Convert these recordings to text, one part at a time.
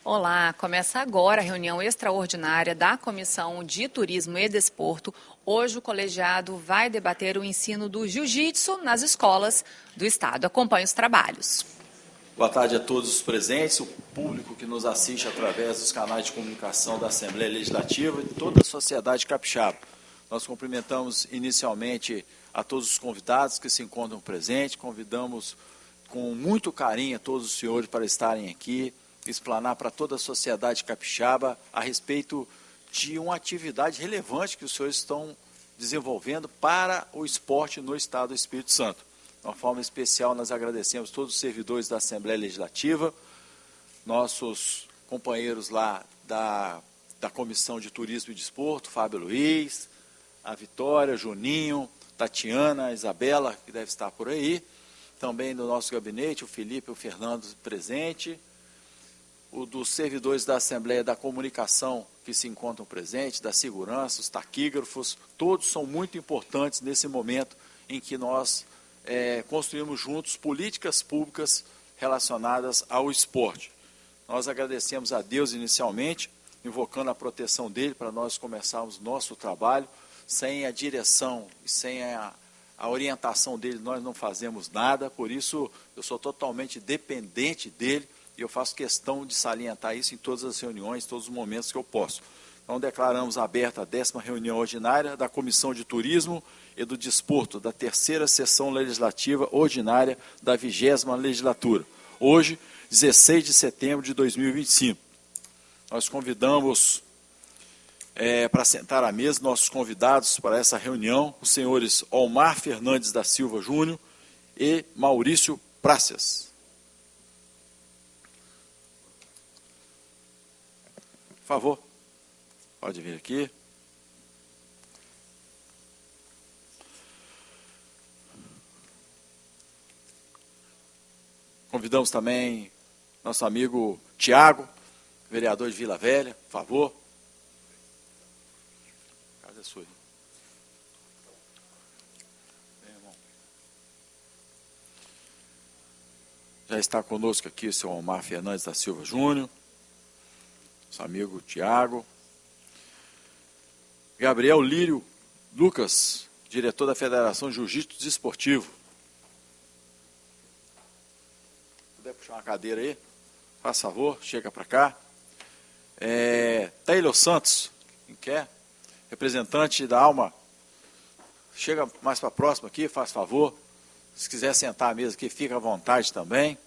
Olá, começa agora a reunião extraordinária da Comissão de Turismo e Desporto. Hoje o colegiado vai debater o ensino do jiu-jitsu nas escolas do Estado. Acompanhe os trabalhos. Boa tarde a todos os presentes, o público que nos assiste através dos canais de comunicação da Assembleia Legislativa e toda a sociedade capixaba. Nós cumprimentamos inicialmente a todos os convidados que se encontram presentes, convidamos com muito carinho a todos os senhores para estarem aqui, explanar para toda a sociedade capixaba a respeito de uma atividade relevante que os senhores estão desenvolvendo para o esporte no Estado do Espírito Santo. De uma forma especial, nós agradecemos todos os servidores da Assembleia Legislativa, nossos companheiros lá da Comissão de Turismo e Desporto, Fábio Luiz, a Vitória, Juninho, Tatiana, a Isabela, que deve estar por aí, também do nosso gabinete, o Felipe e o Fernando presente, o dos servidores da Assembleia da Comunicação que se encontram presentes, da segurança, os taquígrafos, todos são muito importantes nesse momento em que nós construímos juntos políticas públicas relacionadas ao esporte. Nós agradecemos a Deus inicialmente, invocando a proteção dele para nós começarmos nosso trabalho. Sem a direção e sem a orientação dele, nós não fazemos nada, por isso eu sou totalmente dependente dele e eu faço questão de salientar isso em todas as reuniões, todos os momentos que eu posso. Então, declaramos aberta a 10ª reunião ordinária da Comissão de Turismo e do Desporto, da 3ª Sessão Legislativa Ordinária da 20ª Legislatura. Hoje, 16 de setembro de 2025. Nós convidamos para sentar à mesa nossos convidados para essa reunião, os senhores Omar Fernandes da Silva Júnior e Maurício Prácias. Por favor, pode vir aqui. Convidamos também nosso amigo Tiago, vereador de Vila Velha, por favor. A casa é sua. Bem, irmão. Já está conosco aqui o senhor Omar Fernandes da Silva Júnior, nosso amigo Tiago. Gabriel Lírio Lucas, diretor da Federação Jiu-Jitsu Desportivo. Puder puxar uma cadeira aí, faz favor, chega para cá. Taylor Santos, quem quer? Representante da Alma, chega mais para próximo aqui, faz favor. Se quiser sentar à mesa aqui, fica à vontade também.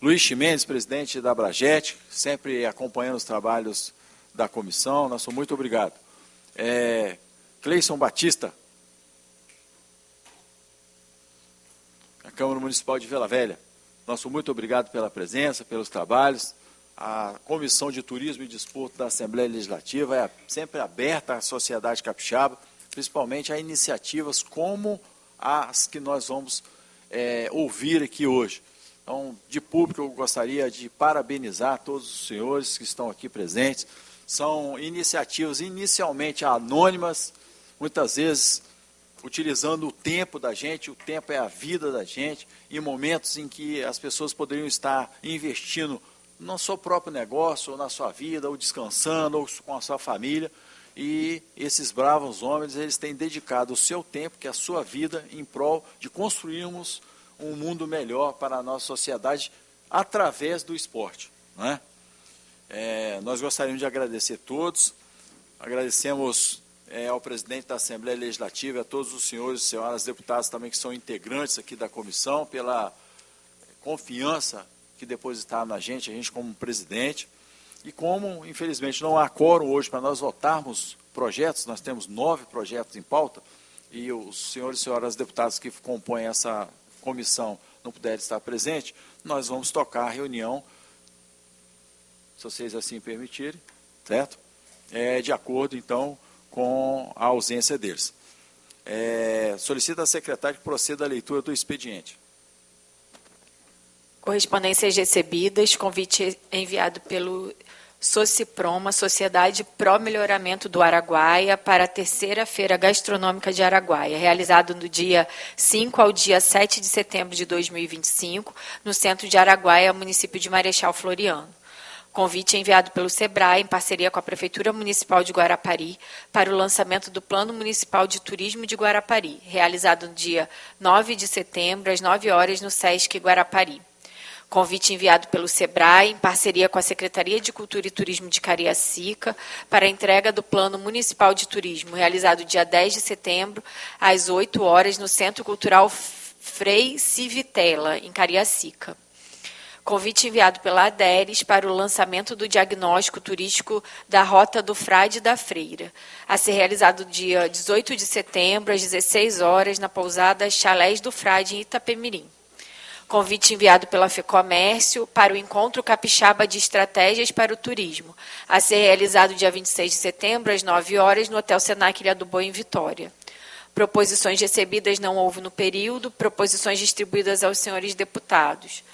Luiz Chimenez, presidente da Abragete, sempre acompanhando os trabalhos da comissão, nosso muito obrigado. Cleison Batista, a Câmara Municipal de Vila Velha, nosso muito obrigado pela presença, pelos trabalhos. A Comissão de Turismo e Desporto da Assembleia Legislativa é sempre aberta à sociedade capixaba, principalmente a iniciativas como as que nós vamos ouvir aqui hoje. Então, de público, eu gostaria de parabenizar todos os senhores que estão aqui presentes. São iniciativas inicialmente anônimas, muitas vezes utilizando o tempo da gente, o tempo é a vida da gente, em momentos em que as pessoas poderiam estar investindo no seu próprio negócio, ou na sua vida, ou descansando, ou com a sua família. E esses bravos homens, eles têm dedicado o seu tempo, que é a sua vida, em prol de construirmos um mundo melhor para a nossa sociedade através do esporte, não é? Nós gostaríamos de agradecer a todos, agradecemos ao presidente da Assembleia Legislativa, a todos os senhores e senhoras deputados também que são integrantes aqui da comissão, pela confiança que depositaram na gente como presidente, e como, infelizmente, não há quórum hoje para nós votarmos projetos, nós temos 9 projetos em pauta, e os senhores e senhoras deputados que compõem essa comissão não puderem estar presentes, nós vamos tocar a reunião, se vocês assim permitirem, certo? De acordo, então, com a ausência deles. Solicito à secretária que proceda à leitura do expediente. Correspondências recebidas, convite enviado pelo Sociproma, Sociedade Pro Melhoramento do Araguaia, para a 3ª Feira Gastronômica de Araguaia, realizado do dia 5 ao dia 7 de setembro de 2025, no centro de Araguaia, município de Marechal Floriano. Convite enviado pelo SEBRAE, em parceria com a Prefeitura Municipal de Guarapari, para o lançamento do Plano Municipal de Turismo de Guarapari, realizado no dia 9 de setembro, às 9 horas, no SESC Guarapari. Convite enviado pelo SEBRAE, em parceria com a Secretaria de Cultura e Turismo de Cariacica, para a entrega do Plano Municipal de Turismo, realizado dia 10 de setembro, às 8 horas, no Centro Cultural Frei Civitella, em Cariacica. Convite enviado pela ADERES para o lançamento do diagnóstico turístico da Rota do Frade e da Freira, a ser realizado dia 18 de setembro, às 16 horas, na pousada Chalés do Frade, em Itapemirim. Convite enviado pela FEComércio para o Encontro Capixaba de Estratégias para o Turismo, a ser realizado dia 26 de setembro, às 9 horas, no Hotel Senac Ilha do Boi, em Vitória. Proposições recebidas não houve no período, proposições distribuídas aos senhores deputados.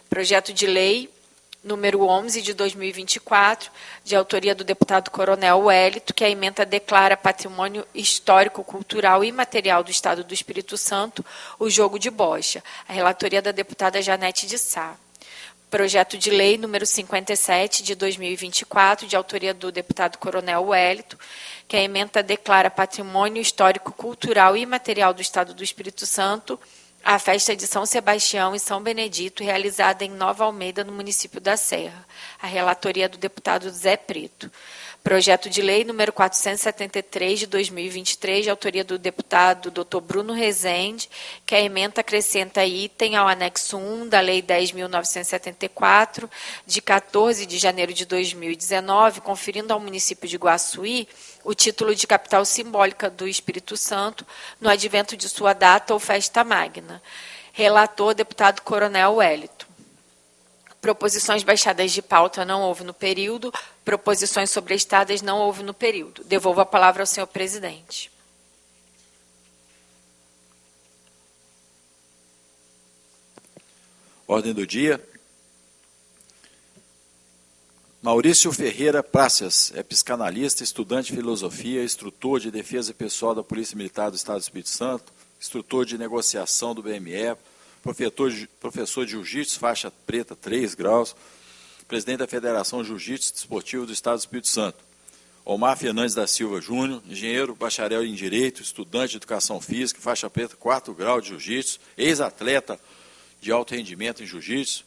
Projeto de lei número 11 de 2024, de autoria do deputado Coronel Wellito, que a ementa declara patrimônio histórico, cultural e imaterial do Estado do Espírito Santo o jogo de bocha. A relatoria da deputada Janete de Sá. Projeto de lei número 57 de 2024, de autoria do deputado Coronel Wellito, que a ementa declara patrimônio histórico, cultural e imaterial do Estado do Espírito Santo a festa de São Sebastião e São Benedito, realizada em Nova Almeida, no município da Serra. A relatoria do deputado Zé Preto. Projeto de lei número 473 de 2023, de autoria do deputado Dr. Bruno Rezende, que a ementa acrescenta item ao anexo 1 da Lei 10.974, de 14 de janeiro de 2019, conferindo ao município de Guaçuí o título de capital simbólica do Espírito Santo, no advento de sua data ou festa magna. Relator, deputado Coronel Wellito. Proposições baixadas de pauta não houve no período. Proposições sobrestadas não houve no período. Devolvo a palavra ao senhor presidente. Ordem do dia. Maurício Ferreira Praças é psicanalista, estudante de filosofia, instrutor de defesa pessoal da Polícia Militar do Estado do Espírito Santo, instrutor de negociação do BME, professor de jiu-jitsu, faixa preta 3 graus, presidente da Federação Jiu-Jitsu Desportivo do Estado do Espírito Santo. Omar Fernandes da Silva Júnior, engenheiro, bacharel em Direito, estudante de Educação Física, faixa preta 4 graus de jiu-jitsu, ex-atleta de alto rendimento em jiu-jitsu.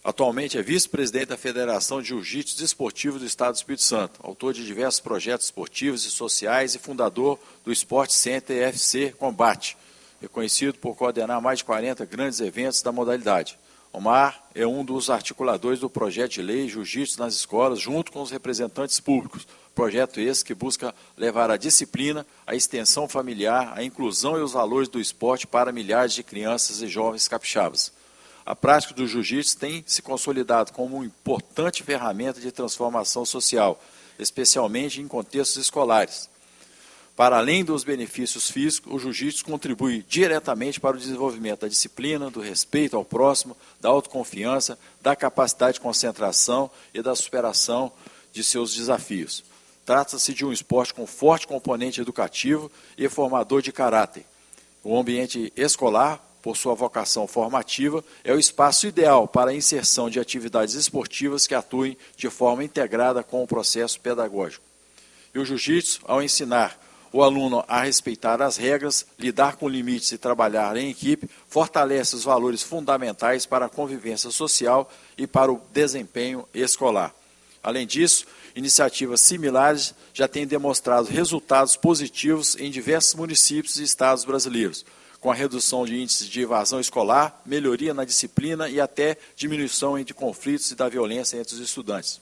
Atualmente é vice-presidente da Federação de Jiu-Jitsu Desportivo do Estado do Espírito Santo, autor de diversos projetos esportivos e sociais e fundador do Sport Center FC Combate, reconhecido por coordenar mais de 40 grandes eventos da modalidade. Omar é um dos articuladores do projeto de lei Jiu-Jitsu nas escolas, junto com os representantes públicos. Projeto esse que busca levar a disciplina, a extensão familiar, a inclusão e os valores do esporte para milhares de crianças e jovens capixabas. A prática do jiu-jitsu tem se consolidado como uma importante ferramenta de transformação social, especialmente em contextos escolares. Para além dos benefícios físicos, o jiu-jitsu contribui diretamente para o desenvolvimento da disciplina, do respeito ao próximo, da autoconfiança, da capacidade de concentração e da superação de seus desafios. Trata-se de um esporte com forte componente educativo e formador de caráter. O ambiente escolar, por sua vocação formativa, é o espaço ideal para a inserção de atividades esportivas que atuem de forma integrada com o processo pedagógico. E o jiu-jitsu, ao ensinar o aluno a respeitar as regras, lidar com limites e trabalhar em equipe, fortalece os valores fundamentais para a convivência social e para o desempenho escolar. Além disso, iniciativas similares já têm demonstrado resultados positivos em diversos municípios e estados brasileiros, com a redução de índices de evasão escolar, melhoria na disciplina e até diminuição entre conflitos e da violência entre os estudantes.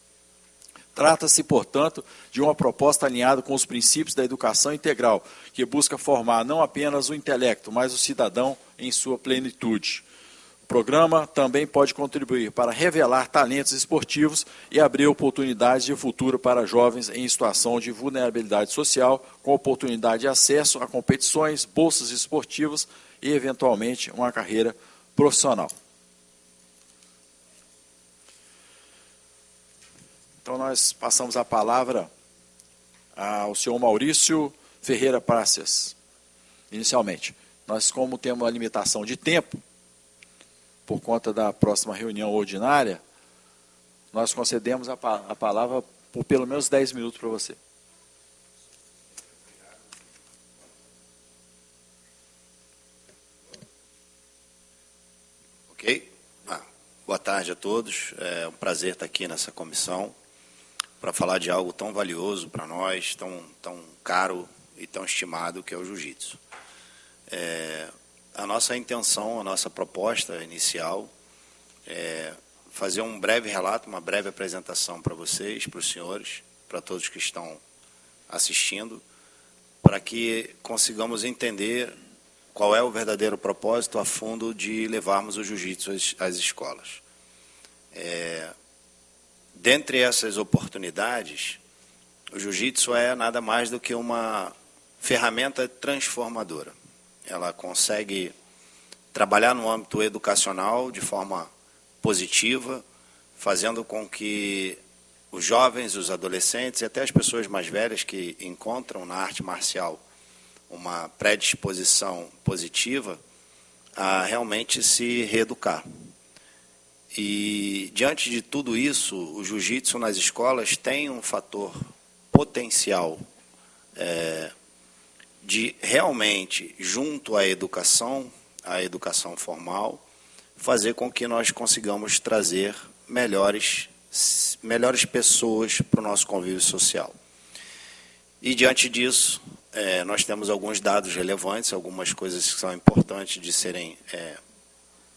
Trata-se, portanto, de uma proposta alinhada com os princípios da educação integral, que busca formar não apenas o intelecto, mas o cidadão em sua plenitude. O programa também pode contribuir para revelar talentos esportivos e abrir oportunidades de futuro para jovens em situação de vulnerabilidade social, com oportunidade de acesso a competições, bolsas esportivas e, eventualmente, uma carreira profissional. Então, nós passamos a palavra ao senhor Maurício Ferreira Praças, inicialmente. Nós, como temos uma limitação de tempo, por conta da próxima reunião ordinária, nós concedemos a palavra por pelo menos 10 minutos para você. Ok? Boa tarde a todos. É um prazer estar aqui nessa comissão para falar de algo tão valioso para nós, tão caro e tão estimado, que é o jiu-jitsu. A nossa intenção, a nossa proposta inicial é fazer um breve relato, uma breve apresentação para vocês, para os senhores, para todos que estão assistindo, para que consigamos entender qual é o verdadeiro propósito a fundo de levarmos o jiu-jitsu às escolas. Dentre essas oportunidades, o jiu-jitsu é nada mais do que uma ferramenta transformadora. Ela consegue trabalhar no âmbito educacional de forma positiva, fazendo com que os jovens, os adolescentes e até as pessoas mais velhas que encontram na arte marcial uma predisposição positiva a realmente se reeducar. E, diante de tudo isso, o jiu-jitsu nas escolas tem um fator potencial de realmente, junto à educação formal, fazer com que nós consigamos trazer melhores pessoas para o nosso convívio social. E, diante disso, nós temos alguns dados relevantes, algumas coisas que são importantes de serem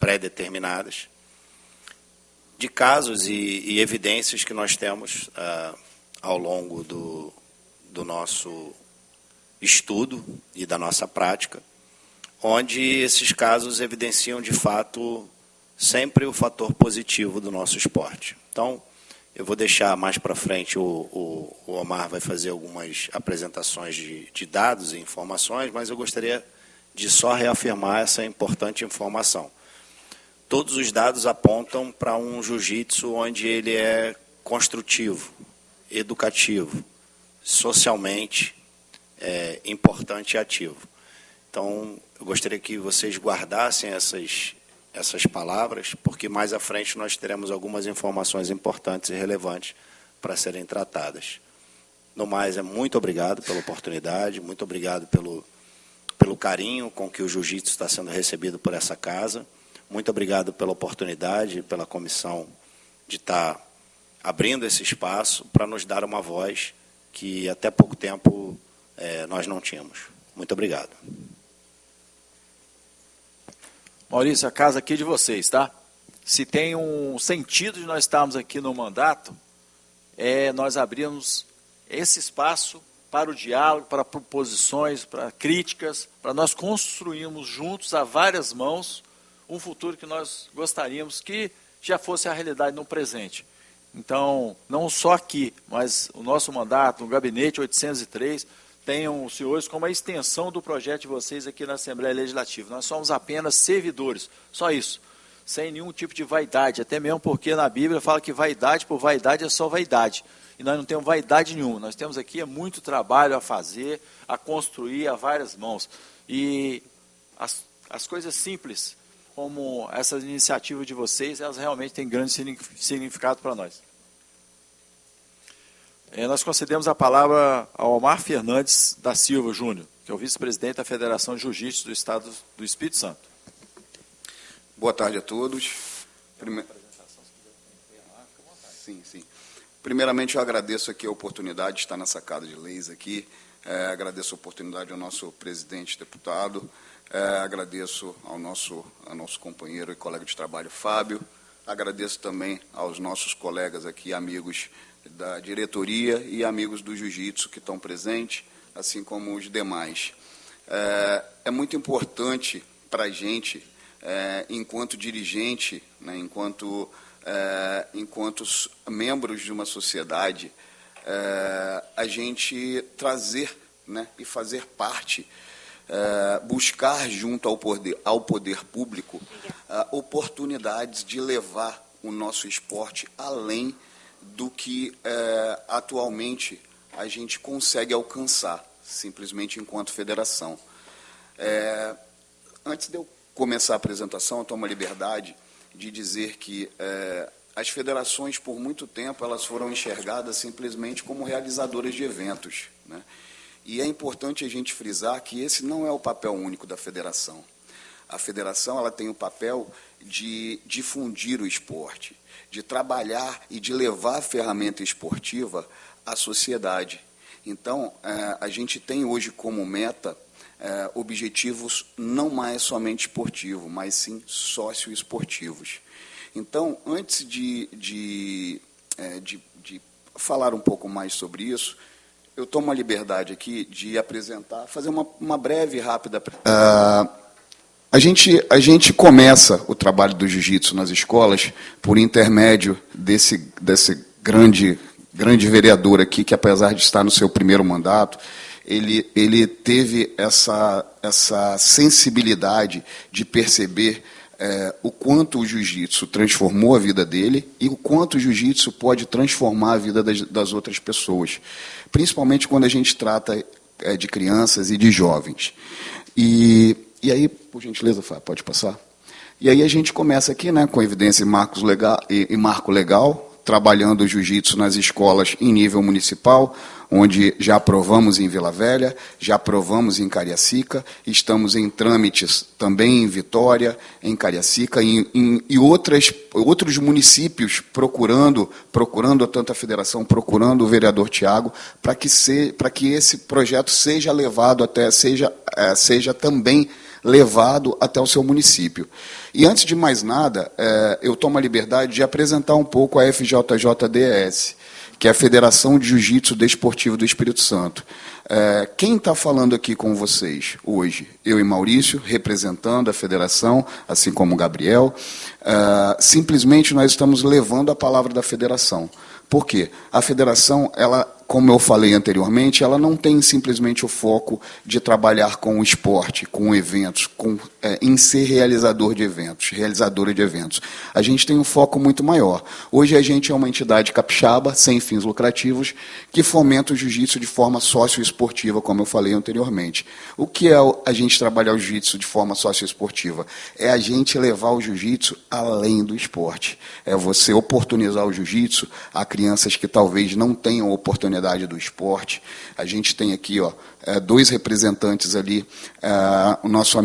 pré-determinadas, de casos e evidências que nós temos ao longo do nosso estudo e da nossa prática, onde esses casos evidenciam, de fato, sempre o fator positivo do nosso esporte. Então, eu vou deixar mais para frente, o Omar vai fazer algumas apresentações de dados e informações, mas eu gostaria de só reafirmar essa importante informação. Todos os dados apontam para um jiu-jitsu onde ele é construtivo, educativo, socialmente importante e ativo. Então, eu gostaria que vocês guardassem essas palavras, porque mais à frente nós teremos algumas informações importantes e relevantes para serem tratadas. No mais, muito obrigado pela oportunidade, muito obrigado pelo carinho com que o jiu-jitsu está sendo recebido por essa casa. Muito obrigado pela oportunidade, pela comissão de estar abrindo esse espaço para nos dar uma voz que até pouco tempo nós não tínhamos. Muito obrigado. Maurício, a casa aqui é de vocês, tá? Se tem um sentido de nós estarmos aqui no mandato, nós abrirmos esse espaço para o diálogo, para proposições, para críticas, para nós construirmos juntos, a várias mãos, um futuro que nós gostaríamos que já fosse a realidade no presente. Então, não só aqui, mas o nosso mandato, o Gabinete 803, tenham os senhores como a extensão do projeto de vocês aqui na Assembleia Legislativa. Nós somos apenas servidores, só isso, sem nenhum tipo de vaidade, até mesmo porque na Bíblia fala que vaidade por vaidade é só vaidade. E nós não temos vaidade nenhuma, nós temos aqui muito trabalho a fazer, a construir a várias mãos. E as coisas simples, como essa iniciativa de vocês, elas realmente têm grande significado para nós. Nós concedemos a palavra ao Omar Fernandes da Silva Júnior, que é o vice-presidente da Federação de Jiu-Jitsu do Estado do Espírito Santo. Boa tarde a todos. Sim. Primeiramente, eu agradeço aqui a oportunidade de estar nessa casa de leis aqui. Agradeço a oportunidade ao nosso presidente deputado. Agradeço ao nosso companheiro e colega de trabalho, Fábio. Agradeço também aos nossos colegas aqui, amigos da diretoria e amigos do jiu-jitsu que estão presentes, assim como os demais. É muito importante para a gente, enquanto dirigente, né, enquanto membros de uma sociedade, a gente trazer, né, e fazer parte, buscar junto ao poder público oportunidades de levar o nosso esporte além do que atualmente a gente consegue alcançar, simplesmente enquanto federação. Antes de eu começar a apresentação, eu tomo a liberdade de dizer que as federações, por muito tempo, elas foram enxergadas simplesmente como realizadoras de eventos, né? E é importante a gente frisar que esse não é o papel único da federação. A federação ela tem o papel de difundir o esporte, de trabalhar e de levar a ferramenta esportiva à sociedade. Então, a gente tem hoje como meta objetivos não mais somente esportivos, mas sim socioesportivos. Então, antes de falar um pouco mais sobre isso, eu tomo a liberdade aqui de apresentar, fazer uma breve e rápida... A gente começa o trabalho do jiu-jitsu nas escolas por intermédio desse grande vereador aqui, que apesar de estar no seu primeiro mandato, ele teve essa sensibilidade de perceber o quanto o jiu-jitsu transformou a vida dele e o quanto o jiu-jitsu pode transformar a vida das outras pessoas, principalmente quando a gente trata de crianças e de jovens. E aí, por gentileza, Fábio, pode passar? E aí a gente começa aqui, né, com evidência e marco legal, trabalhando o jiu-jitsu nas escolas em nível municipal, onde já aprovamos em Vila Velha, já aprovamos em Cariacica, estamos em trâmites também em Vitória, em Cariacica, e outros municípios procurando tanto a federação, procurando o vereador Tiago, para que esse projeto seja levado seja também levado até o seu município. E, antes de mais nada, eu tomo a liberdade de apresentar um pouco a FJJDES, que é a Federação de Jiu-Jitsu Desportivo do Espírito Santo. Quem está falando aqui com vocês hoje? Eu e Maurício, representando a federação, assim como o Gabriel. Simplesmente nós estamos levando a palavra da federação. Por quê? A federação, ela, como eu falei anteriormente, ela não tem simplesmente o foco de trabalhar com o esporte, com eventos, em ser realizadora de eventos. A gente tem um foco muito maior. Hoje a gente é uma entidade capixaba, sem fins lucrativos, que fomenta o jiu-jitsu de forma socioesportiva, como eu falei anteriormente. O que é a gente trabalhar o jiu-jitsu de forma socioesportiva? É a gente levar o jiu-jitsu além do esporte. É você oportunizar o jiu-jitsu a crianças que talvez não tenham oportunidade do esporte. A gente tem aqui, dois representantes ali, o nosso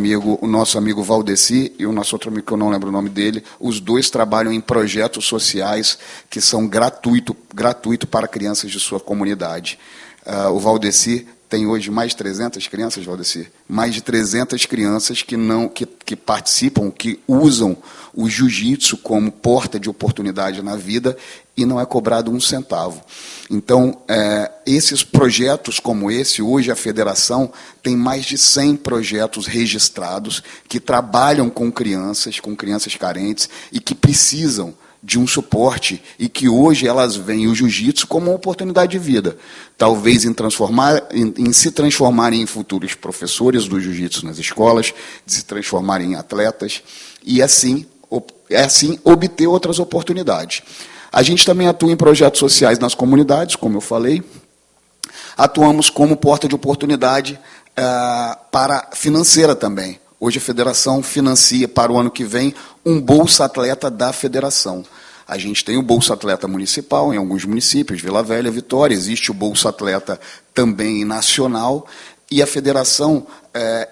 amigo Valdeci e o nosso outro amigo, que eu não lembro o nome dele. Os dois trabalham em projetos sociais que são gratuito para crianças de sua comunidade. O Valdeci tem hoje mais de 300 crianças, Valdeci? Mais de 300 crianças que participam, que usam o jiu-jitsu como porta de oportunidade na vida e não é cobrado um centavo. Então, esses projetos como esse, hoje a federação tem mais de 100 projetos registrados que trabalham com crianças carentes e que precisam de um suporte e que hoje elas veem o jiu-jitsu como uma oportunidade de vida. Talvez em se transformarem em futuros professores do jiu-jitsu nas escolas, de se transformarem em atletas e assim obter outras oportunidades. A gente também atua em projetos sociais nas comunidades, como eu falei. Atuamos como porta de oportunidade para financeira também. Hoje a federação financia para o ano que vem um Bolsa Atleta da federação. A gente tem o Bolsa Atleta municipal em alguns municípios, Vila Velha, Vitória, existe o Bolsa Atleta também nacional, e a federação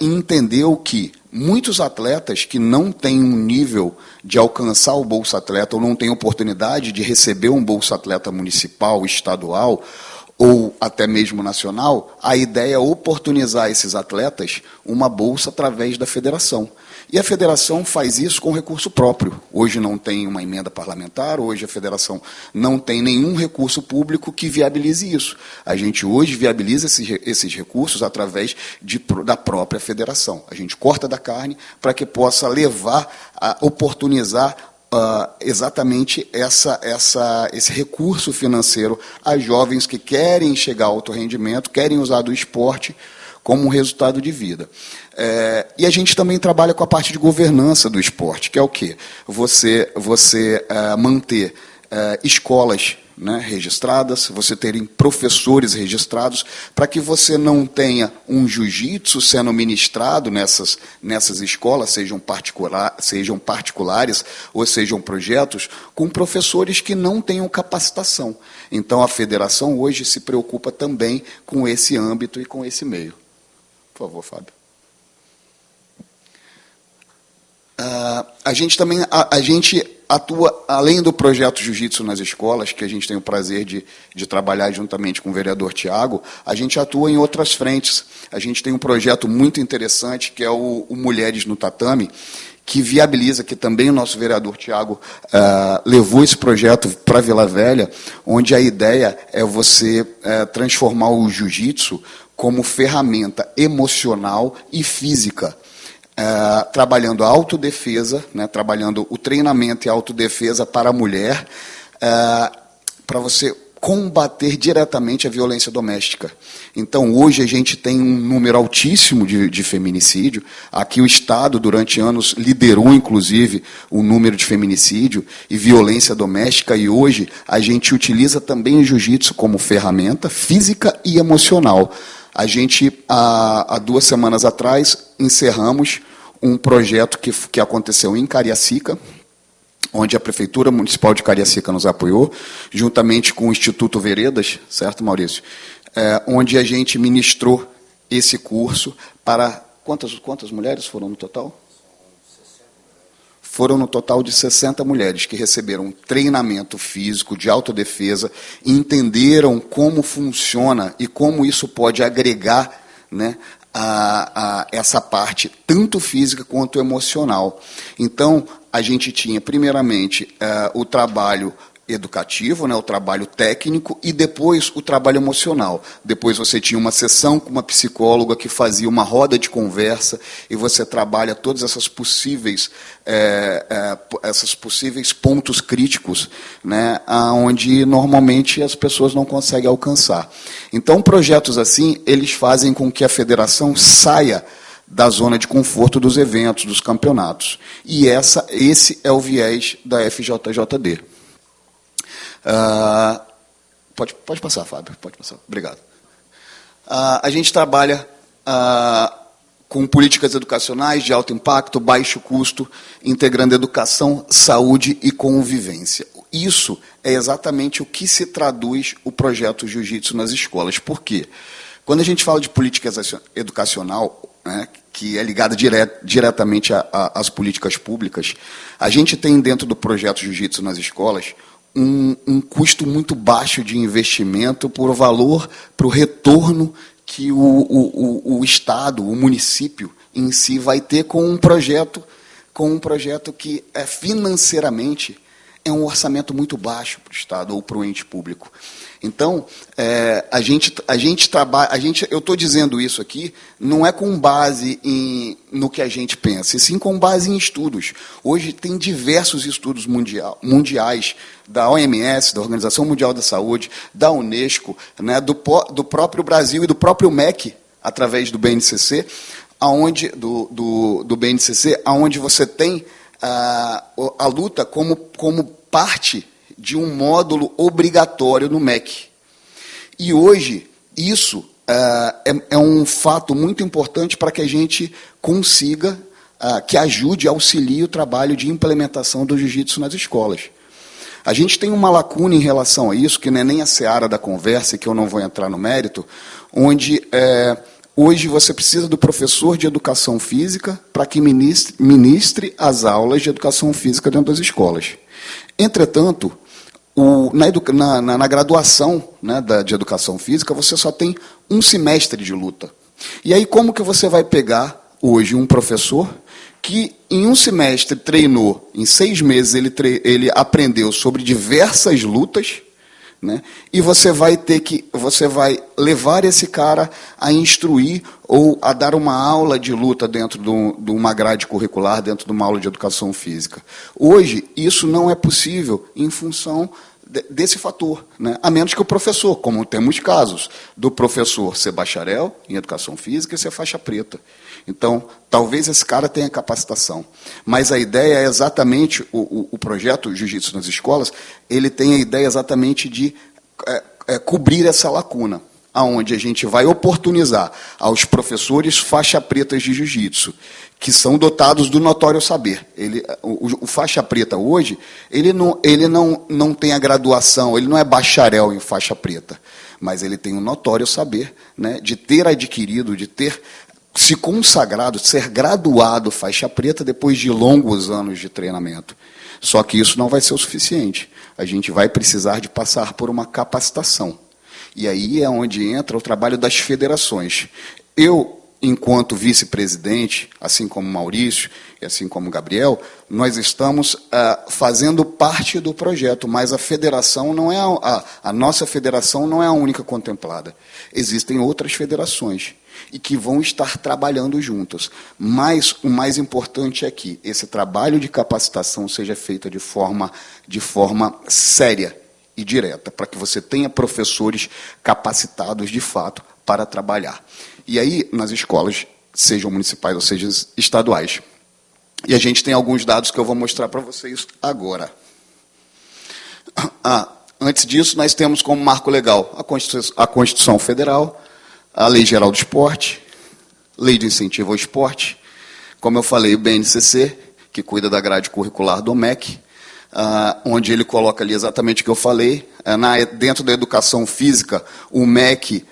entendeu que muitos atletas que não têm um nível de alcançar o Bolsa Atleta ou não têm oportunidade de receber um Bolsa Atleta municipal, estadual, ou até mesmo nacional, a ideia é oportunizar esses atletas uma bolsa através da federação. E a federação faz isso com recurso próprio. Hoje não tem uma emenda parlamentar, hoje a federação não tem nenhum recurso público que viabilize isso. A gente hoje viabiliza esses recursos através da própria federação. A gente corta da carne para que possa levar a oportunizar exatamente esse recurso financeiro a jovens que querem chegar ao alto rendimento, querem usar do esporte como um resultado de vida. E a gente também trabalha com a parte de governança do esporte, que é o quê? Você manter escolas né, registradas, você ter professores registrados, para que você não tenha um jiu-jitsu sendo ministrado nessas escolas, sejam particulares ou sejam projetos, com professores que não tenham capacitação. Então, a federação hoje se preocupa também com esse âmbito e com esse meio. Por favor, Fábio. A gente atua, além do projeto Jiu-Jitsu nas escolas, que a gente tem o prazer de trabalhar juntamente com o vereador Tiago, a gente atua em outras frentes. A gente tem um projeto muito interessante, que é o Mulheres no Tatame, que viabiliza, que também o nosso vereador Tiago levou esse projeto para Vila Velha, onde a ideia é você transformar o jiu-jitsu como ferramenta emocional e física, trabalhando a autodefesa, né, trabalhando o treinamento e a autodefesa para a mulher, para você combater diretamente a violência doméstica. Então, hoje a gente tem um número altíssimo de feminicídio. Aqui o Estado, durante anos, liderou, inclusive, o número de feminicídio e violência doméstica, e hoje a gente utiliza também o jiu-jitsu como ferramenta física e emocional. A gente, há 2 semanas atrás, encerramos um projeto que aconteceu em Cariacica, onde a Prefeitura Municipal de Cariacica nos apoiou, juntamente com o Instituto Veredas, certo, Maurício? Onde a gente ministrou esse curso para... Quantas mulheres foram no total? Foram no total de 60 mulheres que receberam treinamento físico de autodefesa, entenderam como funciona e como isso pode agregar, né, a essa parte, tanto física quanto emocional. Então, a gente tinha, primeiramente, o trabalho educativo, né, o trabalho técnico, e depois o trabalho emocional. Depois você tinha uma sessão com uma psicóloga que fazia uma roda de conversa, e você trabalha todas essas possíveis pontos críticos, né, onde normalmente as pessoas não conseguem alcançar. Então, projetos assim, eles fazem com que a federação saia da zona de conforto dos eventos, dos campeonatos. E esse é o viés da FJJD. Pode passar, Fábio, pode passar. Obrigado. A gente trabalha com políticas educacionais de alto impacto, baixo custo, integrando educação, saúde e convivência. Isso é exatamente o que se traduz o projeto Jiu-Jitsu nas escolas. Por quê? Quando a gente fala de política educacional, né, que é ligada diretamente às políticas públicas, a gente tem dentro do projeto Jiu-Jitsu nas escolas um custo muito baixo de investimento por valor, para o retorno que o Estado, o município em si vai ter com um projeto que financeiramente é um orçamento muito baixo para o Estado ou para o ente público. Então, eu estou dizendo isso aqui, não é com base no que a gente pensa, e sim com base em estudos. Hoje tem diversos estudos mundiais, da OMS, da Organização Mundial da Saúde, da Unesco, né, do próprio Brasil e do próprio MEC, através do BNCC, do BNCC, aonde você tem a luta como parte de um módulo obrigatório no MEC. E hoje, isso é um fato muito importante para que a gente consiga, que ajude, auxilie o trabalho de implementação do jiu-jitsu nas escolas. A gente tem uma lacuna em relação a isso, que não é nem a seara da conversa, que eu não vou entrar no mérito, onde hoje você precisa do professor de educação física para que ministre as aulas de educação física dentro das escolas. Entretanto, na graduação, né, de educação física, você só tem um semestre de luta. E aí, como que você vai pegar, hoje, um professor que, em um semestre, treinou, em 6 meses, ele aprendeu sobre diversas lutas, né, e você vai levar esse cara a instruir ou a dar uma aula de luta dentro de uma grade curricular, dentro de uma aula de educação física. Hoje, isso não é possível em função desse fator, né? A menos que o professor, como temos casos, do professor ser bacharel em educação física e ser faixa preta. Então, talvez esse cara tenha capacitação. Mas a ideia é exatamente, o projeto Jiu-Jitsu nas escolas, ele tem a ideia exatamente de cobrir essa lacuna, aonde a gente vai oportunizar aos professores faixa pretas de jiu-jitsu, que são dotados do notório saber. O faixa preta hoje, ele não tem a graduação, ele não é bacharel em faixa preta, mas ele tem o notório saber, né, de ter adquirido, de ter se consagrado, ser graduado faixa preta depois de longos anos de treinamento. Só que isso não vai ser o suficiente. A gente vai precisar de passar por uma capacitação. E aí é onde entra o trabalho das federações. Eu, enquanto vice-presidente, assim como Maurício e assim como Gabriel, nós estamos fazendo parte do projeto, mas a federação não é a nossa federação não é a única contemplada. Existem outras federações e que vão estar trabalhando juntas. Mas o mais importante é que esse trabalho de capacitação seja feito de forma séria e direta, para que você tenha professores capacitados de fato para trabalhar. E aí, nas escolas, sejam municipais ou sejam estaduais. E a gente tem alguns dados que eu vou mostrar para vocês agora. Antes disso, nós temos como marco legal a Constituição Federal, a Lei Geral do Esporte, Lei de Incentivo ao Esporte, como eu falei, o BNCC, que cuida da grade curricular do MEC, onde ele coloca ali exatamente o que eu falei. Dentro da educação física, o MEC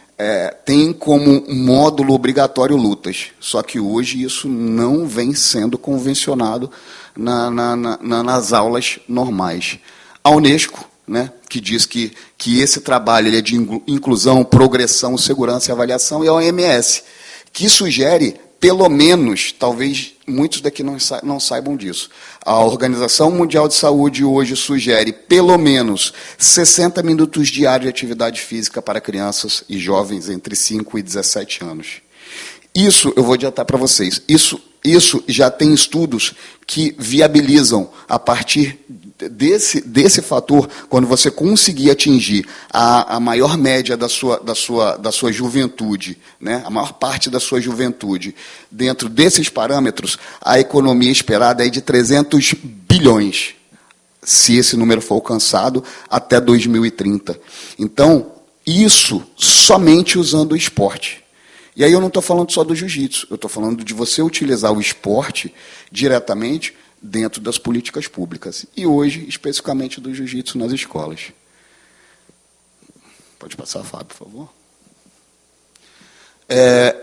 tem como módulo obrigatório lutas, só que hoje isso não vem sendo convencionado nas aulas normais. A Unesco, né, que diz que esse trabalho ele é de inclusão, progressão, segurança e avaliação, e a OMS, que sugere, pelo menos, talvez muitos daqui não saibam disso, a Organização Mundial de Saúde hoje sugere pelo menos 60 minutos diários de atividade física para crianças e jovens entre 5 e 17 anos. Isso, eu vou adiantar para vocês, isso já tem estudos que viabilizam, a partir desse fator, quando você conseguir atingir a maior média da sua juventude, né, a maior parte da sua juventude, dentro desses parâmetros, a economia esperada é de 300 bilhões, se esse número for alcançado até 2030. Então, isso somente usando o esporte. E aí eu não estou falando só do jiu-jitsu, eu estou falando de você utilizar o esporte diretamente dentro das políticas públicas. E hoje, especificamente, do jiu-jitsu nas escolas. Pode passar, Fábio, por favor.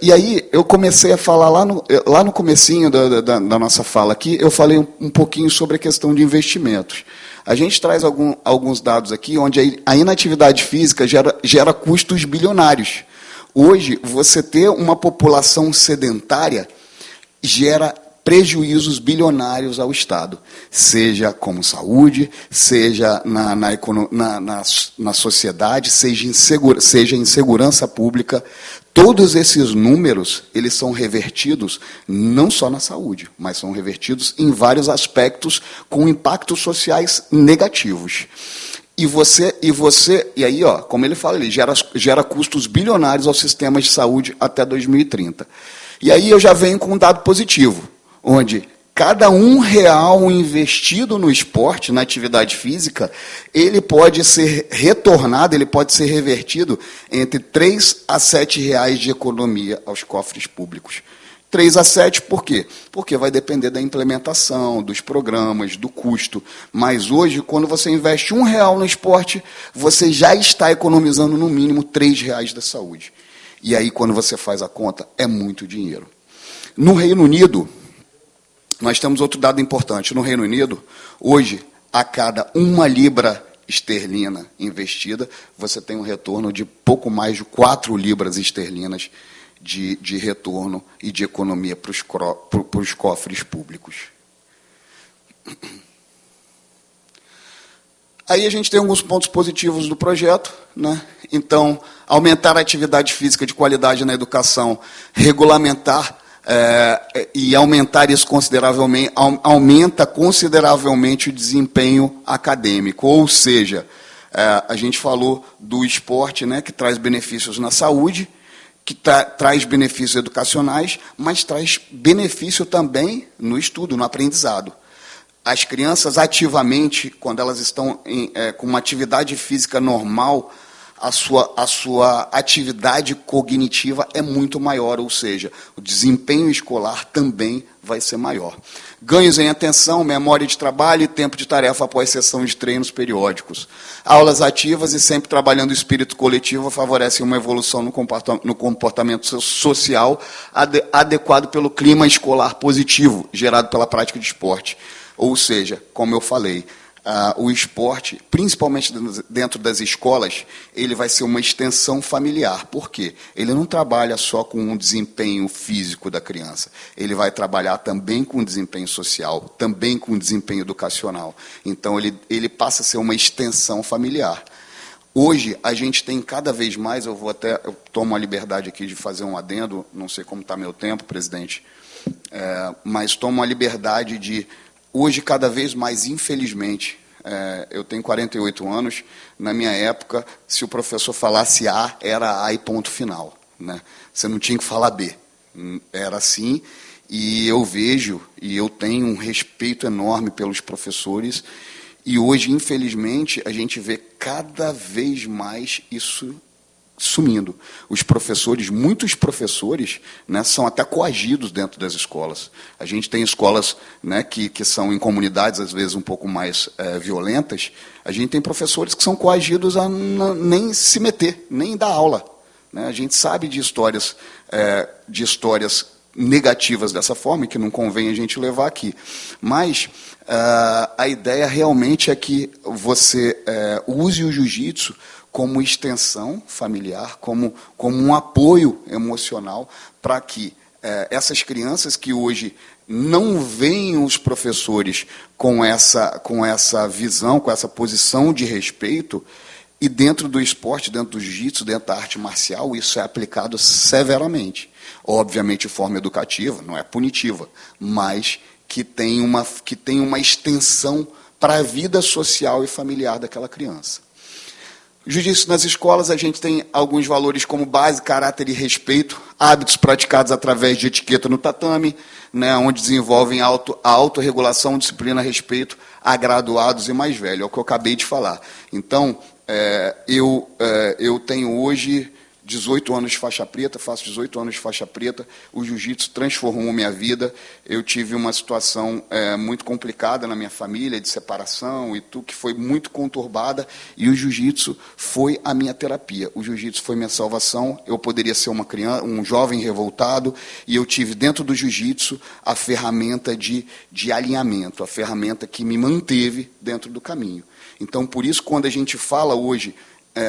E aí, eu comecei a falar lá no comecinho da nossa fala aqui, eu falei um pouquinho sobre a questão de investimentos. A gente traz alguns dados aqui, onde a inatividade física gera custos bilionários. Hoje, você ter uma população sedentária gera prejuízos bilionários ao Estado, seja como saúde, seja na sociedade, seja em segurança pública. Todos esses números, eles são revertidos não só na saúde, mas são revertidos em vários aspectos com impactos sociais negativos. E aí, ó, como ele fala, ele gera custos bilionários aos sistemas de saúde até 2030. E aí eu já venho com um dado positivo, onde cada R$1 investido no esporte, na atividade física, ele pode ser retornado, ele pode ser revertido entre R$3 a R$7 de economia aos cofres públicos. 3 a 7, por quê? Porque vai depender da implementação, dos programas, do custo. Mas hoje, quando você investe R$1 no esporte, você já está economizando no mínimo R$3 da saúde. E aí, quando você faz a conta, é muito dinheiro. No Reino Unido, nós temos outro dado importante. No Reino Unido, hoje, a cada 1 libra esterlina investida, você tem um retorno de pouco mais de 4 libras esterlinas de retorno e de economia para os cofres públicos. Aí a gente tem alguns pontos positivos do projeto, né? Então, aumentar a atividade física de qualidade na educação, regulamentar e aumentar isso consideravelmente, aumenta consideravelmente o desempenho acadêmico, ou seja, A gente falou do esporte, né, que traz benefícios na saúde, que traz benefícios educacionais, mas traz benefício também no estudo, no aprendizado. As crianças, ativamente, quando elas estão com uma atividade física normal, a sua atividade cognitiva é muito maior, ou seja, o desempenho escolar também vai ser maior. Ganhos em atenção, memória de trabalho e tempo de tarefa após sessão de treinos periódicos. Aulas ativas e sempre trabalhando o espírito coletivo favorecem uma evolução no comportamento social adequado pelo clima escolar positivo, gerado pela prática de esporte. Ou seja, como eu falei, o esporte, principalmente dentro das escolas, ele vai ser uma extensão familiar. Por quê? Ele não trabalha só com o desempenho físico da criança. Ele vai trabalhar também com o desempenho social, também com o desempenho educacional. Então, ele passa a ser uma extensão familiar. Hoje, a gente tem cada vez mais, eu tomo a liberdade aqui de fazer um adendo, não sei como está meu tempo, presidente, mas tomo a liberdade de... Hoje, cada vez mais, infelizmente, eu tenho 48 anos, na minha época, se o professor falasse A, era A e ponto final, né? Você não tinha que falar B. Era assim, e eu vejo, e eu tenho um respeito enorme pelos professores, e hoje, infelizmente, a gente vê cada vez mais isso sumindo. Os professores, muitos professores, né, são até coagidos dentro das escolas. A gente tem escolas, né, que são em comunidades, às vezes, um pouco mais violentas. A gente tem professores que são coagidos a nem se meter, nem dar aula. Né? A gente sabe de histórias negativas dessa forma, que não convém a gente levar aqui. Mas a ideia realmente é que você use o jiu-jitsu como extensão familiar, como um apoio emocional para que essas crianças que hoje não veem os professores com essa visão, com essa posição de respeito, e dentro do esporte, dentro do jiu-jitsu, dentro da arte marcial, isso é aplicado severamente. Obviamente de forma educativa, não é punitiva, mas que tem uma extensão para a vida social e familiar daquela criança. Jiu-jitsu nas escolas, a gente tem alguns valores como base, caráter e respeito, hábitos praticados através de etiqueta no tatame, né, onde desenvolvem a autorregulação, disciplina, respeito a graduados e mais velhos, é o que eu acabei de falar. Então, eu tenho hoje 18 anos de faixa preta, faço 18 anos de faixa preta, o jiu-jitsu transformou minha vida, eu tive uma situação muito complicada na minha família, de separação e tudo, que foi muito conturbada, e o jiu-jitsu foi a minha terapia, o jiu-jitsu foi minha salvação. Eu poderia ser uma criança, um jovem revoltado, e eu tive dentro do jiu-jitsu a ferramenta de alinhamento, a ferramenta que me manteve dentro do caminho. Então, por isso, quando a gente fala hoje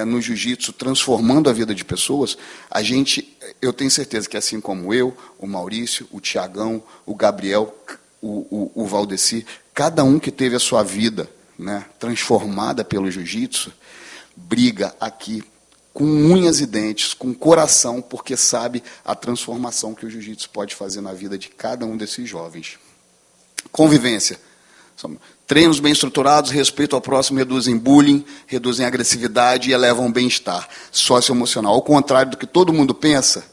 no jiu-jitsu, transformando a vida de pessoas, eu tenho certeza que assim como eu, o Maurício, o Tiagão, o Gabriel, o Valdeci, cada um que teve a sua vida, né, transformada pelo jiu-jitsu, briga aqui com unhas e dentes, com coração, porque sabe a transformação que o jiu-jitsu pode fazer na vida de cada um desses jovens. Convivência. Treinos bem estruturados, respeito ao próximo, reduzem bullying, reduzem agressividade e elevam o bem-estar socioemocional. Ao contrário do que todo mundo pensa,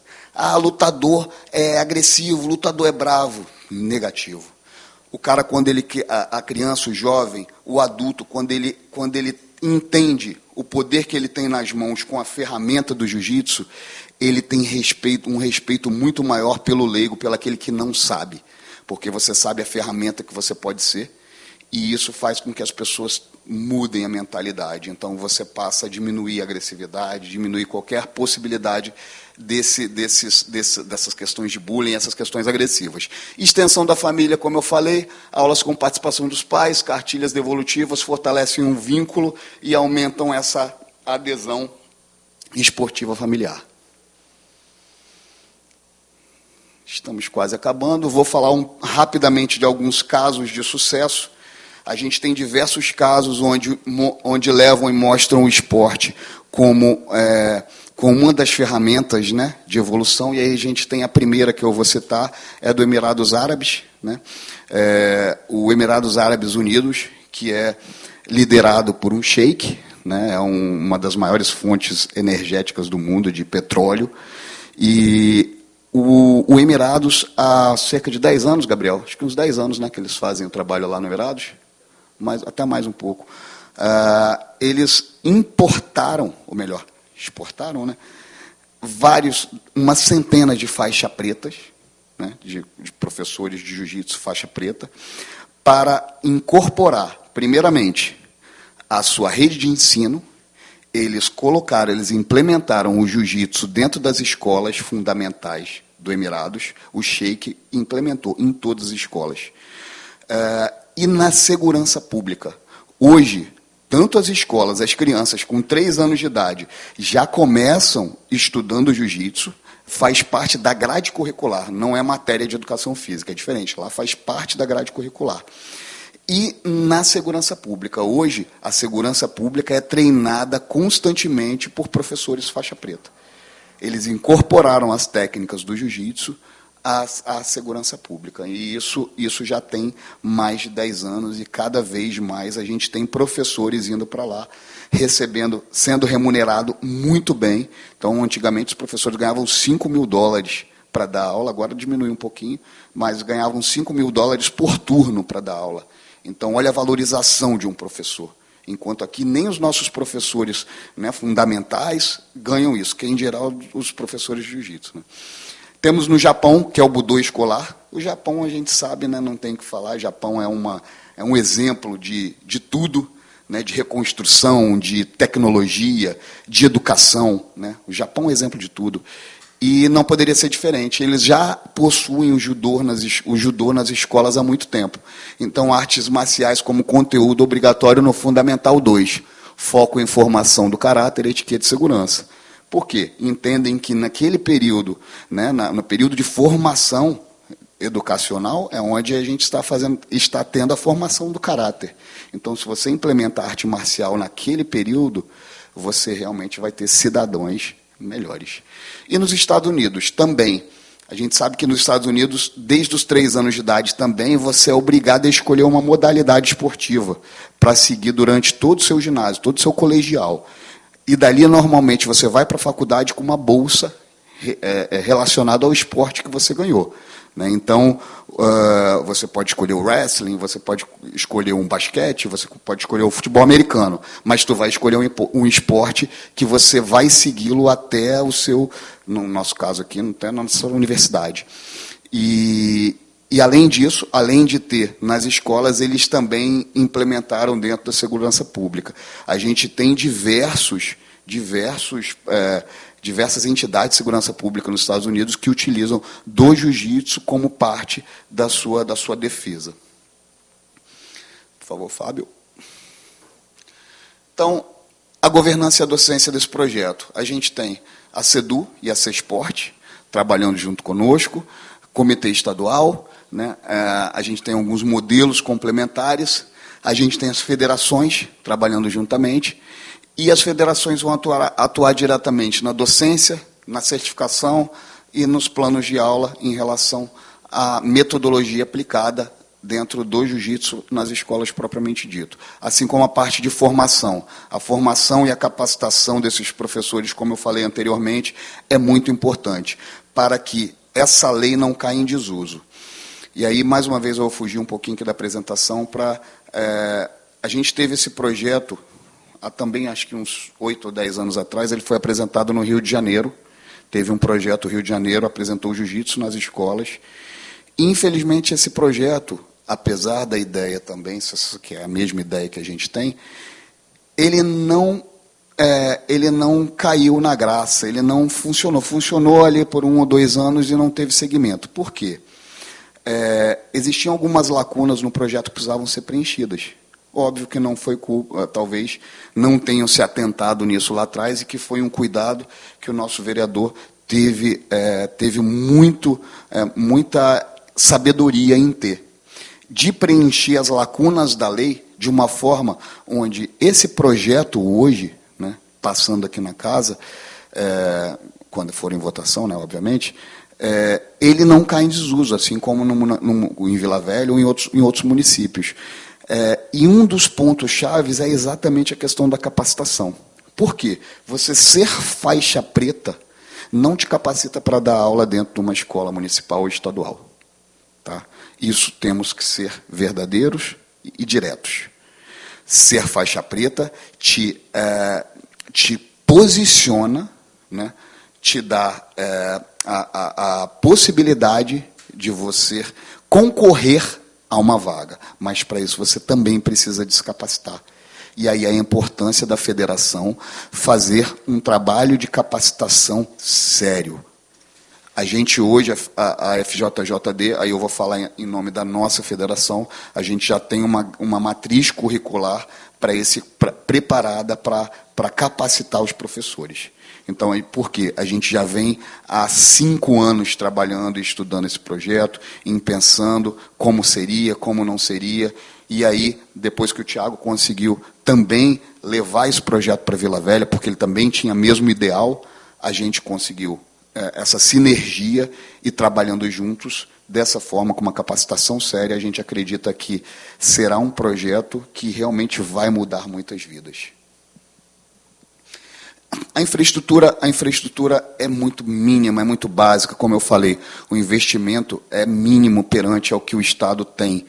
lutador é agressivo, lutador é bravo. Negativo. O cara, a criança, o jovem, o adulto, quando ele entende o poder que ele tem nas mãos com a ferramenta do jiu-jitsu, ele tem um respeito muito maior pelo leigo, pelo aquele que não sabe. Porque você sabe a ferramenta que você pode ser, e isso faz com que as pessoas mudem a mentalidade. Então, você passa a diminuir a agressividade, diminuir qualquer possibilidade dessas questões de bullying, essas questões agressivas. Extensão da família, como eu falei, aulas com participação dos pais, cartilhas devolutivas, fortalecem um vínculo e aumentam essa adesão esportiva familiar. Estamos quase acabando. Vou falar rapidamente de alguns casos de sucesso. A gente tem diversos casos onde levam e mostram o esporte como uma das ferramentas, né, de evolução. E aí a gente tem a primeira que eu vou citar, é do Emirados Árabes, né? O Emirados Árabes Unidos, que é liderado por um sheik, né? É uma das maiores fontes energéticas do mundo de petróleo. E o Emirados, há cerca de 10 anos, Gabriel, acho que uns 10 anos, né, que eles fazem o trabalho lá no Emirados, até mais um pouco, eles importaram, ou melhor, exportaram, né, uma centena de faixa pretas, né, de professores de jiu-jitsu faixa preta, para incorporar, primeiramente, a sua rede de ensino. Eles implementaram o jiu-jitsu dentro das escolas fundamentais do Emirados. O Sheik implementou em todas as escolas. E na segurança pública. Hoje, tanto as escolas, as crianças com 3 anos de idade já começam estudando jiu-jitsu, faz parte da grade curricular, não é matéria de educação física, é diferente, lá faz parte da grade curricular. E na segurança pública, hoje, a segurança pública é treinada constantemente por professores faixa preta. Eles incorporaram as técnicas do jiu-jitsu à segurança pública. E isso já tem mais de 10 anos, e cada vez mais a gente tem professores indo para lá, sendo remunerado muito bem. Então, antigamente, os professores ganhavam $5.000 para dar aula, agora diminuiu um pouquinho, mas ganhavam $5.000 por turno para dar aula. Então, olha a valorização de um professor. Enquanto aqui nem os nossos professores, né, fundamentais ganham isso, que em geral os professores de jiu-jitsu. Né. Temos no Japão, que é o Budô escolar. O Japão, a gente sabe, né, não tem o que falar, o Japão é um exemplo de tudo, né, de reconstrução, de tecnologia, de educação. Né. O Japão é um exemplo de tudo. E não poderia ser diferente. Eles já possuem o judô nas escolas há muito tempo. Então, artes marciais como conteúdo obrigatório no Fundamental 2. Foco em formação do caráter, etiqueta e segurança. Por quê? Entendem que naquele período, né, no período de formação educacional, é onde a gente está tendo a formação do caráter. Então, se você implementa a arte marcial naquele período, você realmente vai ter cidadãos melhores. E nos Estados Unidos também. A gente sabe que nos Estados Unidos, desde os 3 anos de idade também, você é obrigado a escolher uma modalidade esportiva para seguir durante todo o seu ginásio, todo o seu colegial. E dali, normalmente, você vai para a faculdade com uma bolsa relacionada ao esporte que você ganhou. Né? Então, você pode escolher o wrestling, você pode escolher um basquete, você pode escolher o futebol americano, mas tu vai escolher um esporte que você vai segui-lo até o seu, no nosso caso aqui, até na nossa universidade. E além disso, além de ter nas escolas, eles também implementaram dentro da segurança pública. A gente tem diversas entidades de segurança pública nos Estados Unidos que utilizam do jiu-jitsu como parte da sua defesa. Por favor, Fábio. Então, a governança e a docência desse projeto. A gente tem a CEDU e a CESPORT trabalhando junto conosco, comitê estadual, né? A gente tem alguns modelos complementares, a gente tem as federações trabalhando juntamente, e as federações vão atuar diretamente na docência, na certificação e nos planos de aula em relação à metodologia aplicada dentro do jiu-jitsu nas escolas propriamente dito. Assim como a parte de formação. A formação e a capacitação desses professores, como eu falei anteriormente, é muito importante para que essa lei não caia em desuso. E aí, mais uma vez, eu vou fugir um pouquinho aqui da apresentação para... a gente teve esse projeto... Há também, acho que uns 8 ou 10 anos atrás, ele foi apresentado no Rio de Janeiro. Teve um projeto, o Rio de Janeiro apresentou o jiu-jitsu nas escolas. Infelizmente, esse projeto, apesar da ideia também, que é a mesma ideia que a gente tem, ele não caiu na graça, ele não funcionou. Funcionou ali por 1 ou 2 anos e não teve segmento. Por quê? Existiam algumas lacunas no projeto que precisavam ser preenchidas. Óbvio que não foi culpa, talvez não tenham se atentado nisso lá atrás, e que foi um cuidado que o nosso vereador teve muita sabedoria em ter, de preencher as lacunas da lei de uma forma onde esse projeto hoje, né, passando aqui na casa, quando for em votação, né, obviamente, ele não cai em desuso, assim como em Vila Velha ou em outros municípios. E um dos pontos chaves é exatamente a questão da capacitação. Por quê? Você ser faixa preta não te capacita para dar aula dentro de uma escola municipal ou estadual. Tá? Isso temos que ser verdadeiros e diretos. Ser faixa preta te posiciona, né, te dá a possibilidade de você concorrer a uma vaga, mas para isso você também precisa descapacitar. E aí a importância da federação fazer um trabalho de capacitação sério. A gente hoje, a FJJD, aí eu vou falar em nome da nossa federação, a gente já tem uma matriz curricular preparada para capacitar os professores. Então, por quê? A gente já vem há 5 anos trabalhando e estudando esse projeto, pensando como seria, como não seria. E aí, depois que o Tiago conseguiu também levar esse projeto para Vila Velha, porque ele também tinha o mesmo ideal, a gente conseguiu essa sinergia e trabalhando juntos, dessa forma, com uma capacitação séria, a gente acredita que será um projeto que realmente vai mudar muitas vidas. A infraestrutura é muito mínima, é muito básica, como eu falei. O investimento é mínimo perante ao que o Estado tem.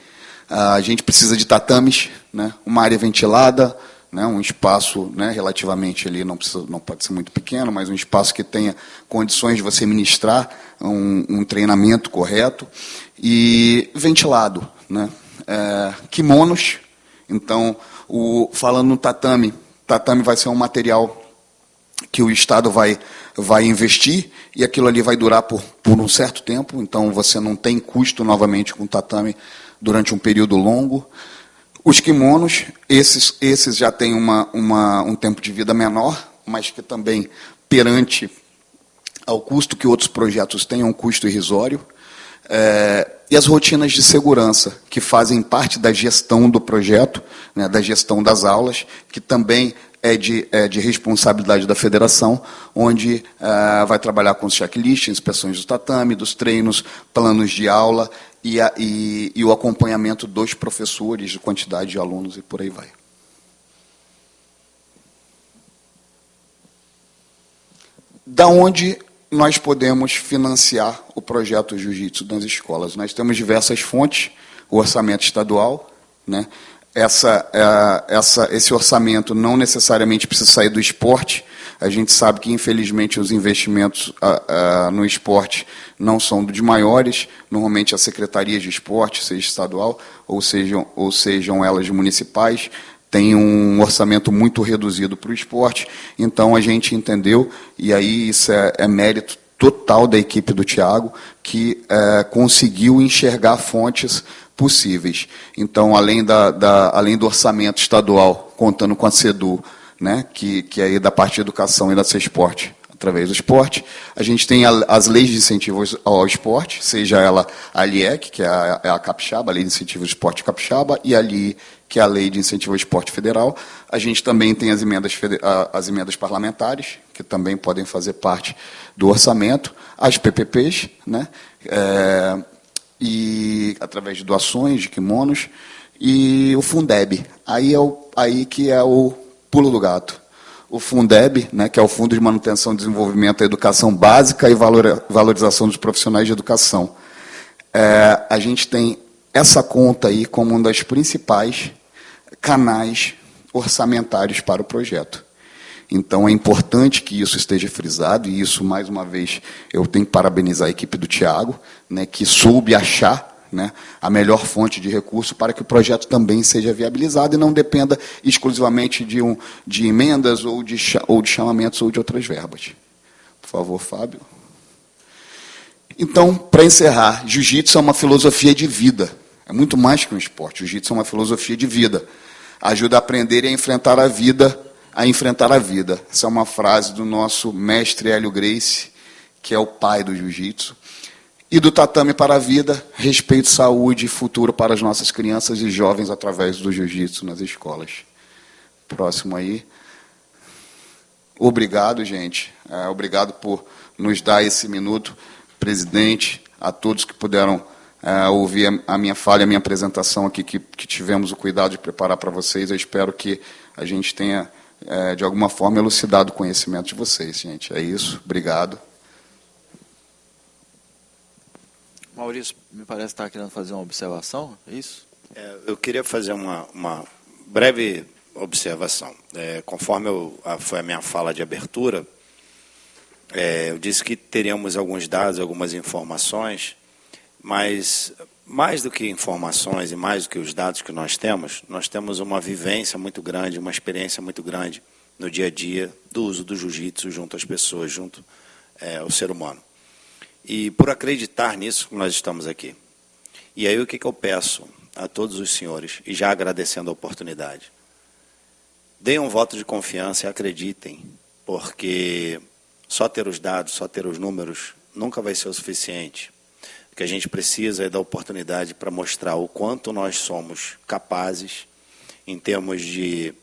A gente precisa de tatames, né, uma área ventilada, né, um espaço, né, relativamente ali, não pode ser muito pequeno, mas um espaço que tenha condições de você ministrar um treinamento correto e ventilado, né, kimonos. Então, falando no tatame vai ser um material que o Estado vai investir e aquilo ali vai durar por um certo tempo, então você não tem custo novamente com tatame durante um período longo. Os kimonos, esses já têm um tempo de vida menor, mas que também, perante ao custo que outros projetos têm, é um custo irrisório. E as rotinas de segurança, que fazem parte da gestão do projeto, né, da gestão das aulas, que também é de responsabilidade da federação, onde vai trabalhar com os checklists, inspeções do tatame, dos treinos, planos de aula e o acompanhamento dos professores, de quantidade de alunos e por aí vai. Da onde nós podemos financiar o projeto Jiu-Jitsu nas escolas? Nós temos diversas fontes, o orçamento estadual, né? Esse orçamento não necessariamente precisa sair do esporte. A gente sabe que, infelizmente, os investimentos no esporte não são dos maiores. Normalmente, as secretarias de esporte, seja estadual ou sejam elas municipais, têm um orçamento muito reduzido para o esporte. Então, a gente entendeu, e aí isso é mérito total da equipe do Tiago, que conseguiu enxergar fontes possíveis. Então, além do orçamento estadual, contando com a SEDU, né, que é da parte de educação e da CESPORT, através do esporte, a gente tem as leis de incentivo ao esporte, seja ela a LIEC, que é a Capixaba, a Lei de Incentivo ao Esporte Capixaba, e a LI, que é a Lei de Incentivo ao Esporte Federal. A gente também tem as emendas parlamentares, que também podem fazer parte do orçamento, as PPPs, né, e através de doações, de kimonos, e o Fundeb. Aí que é o pulo do gato. O Fundeb, né, que é o Fundo de Manutenção e Desenvolvimento da Educação Básica e Valorização dos Profissionais de Educação. A gente tem essa conta aí como um dos principais canais orçamentários para o projeto. Então, é importante que isso esteja frisado, e isso, mais uma vez, eu tenho que parabenizar a equipe do Tiago, né, que soube achar, né, a melhor fonte de recurso para que o projeto também seja viabilizado e não dependa exclusivamente de emendas ou de chamamentos ou de outras verbas. Por favor, Fábio. Então, para encerrar, jiu-jitsu é uma filosofia de vida. É muito mais que um esporte. Jiu-jitsu é uma filosofia de vida. Ajuda a aprender e a enfrentar a vida. Essa é uma frase do nosso mestre Hélio Gracie, que é o pai do jiu-jitsu. E do tatame para a vida, respeito, saúde e futuro para as nossas crianças e jovens através do jiu-jitsu nas escolas. Próximo aí. Obrigado, gente. Obrigado por nos dar esse minuto. Presidente, a todos que puderam ouvir a minha fala e a minha apresentação aqui, que tivemos o cuidado de preparar para vocês. Eu espero que a gente tenha, de alguma forma, elucidado o conhecimento de vocês, gente. É isso. Obrigado. Maurício, me parece que está querendo fazer uma observação, é isso? Eu queria fazer uma breve observação. Conforme foi a minha fala de abertura, eu disse que teríamos alguns dados, algumas informações, mas mais do que informações e mais do que os dados que nós temos uma vivência muito grande, uma experiência muito grande no dia a dia do uso do jiu-jitsu junto às pessoas, junto ao ser humano. E por acreditar nisso, nós estamos aqui. E aí o que eu peço a todos os senhores, e já agradecendo a oportunidade, deem um voto de confiança e acreditem, porque só ter os dados, só ter os números, nunca vai ser o suficiente. O que a gente precisa é da oportunidade para mostrar o quanto nós somos capazes em termos de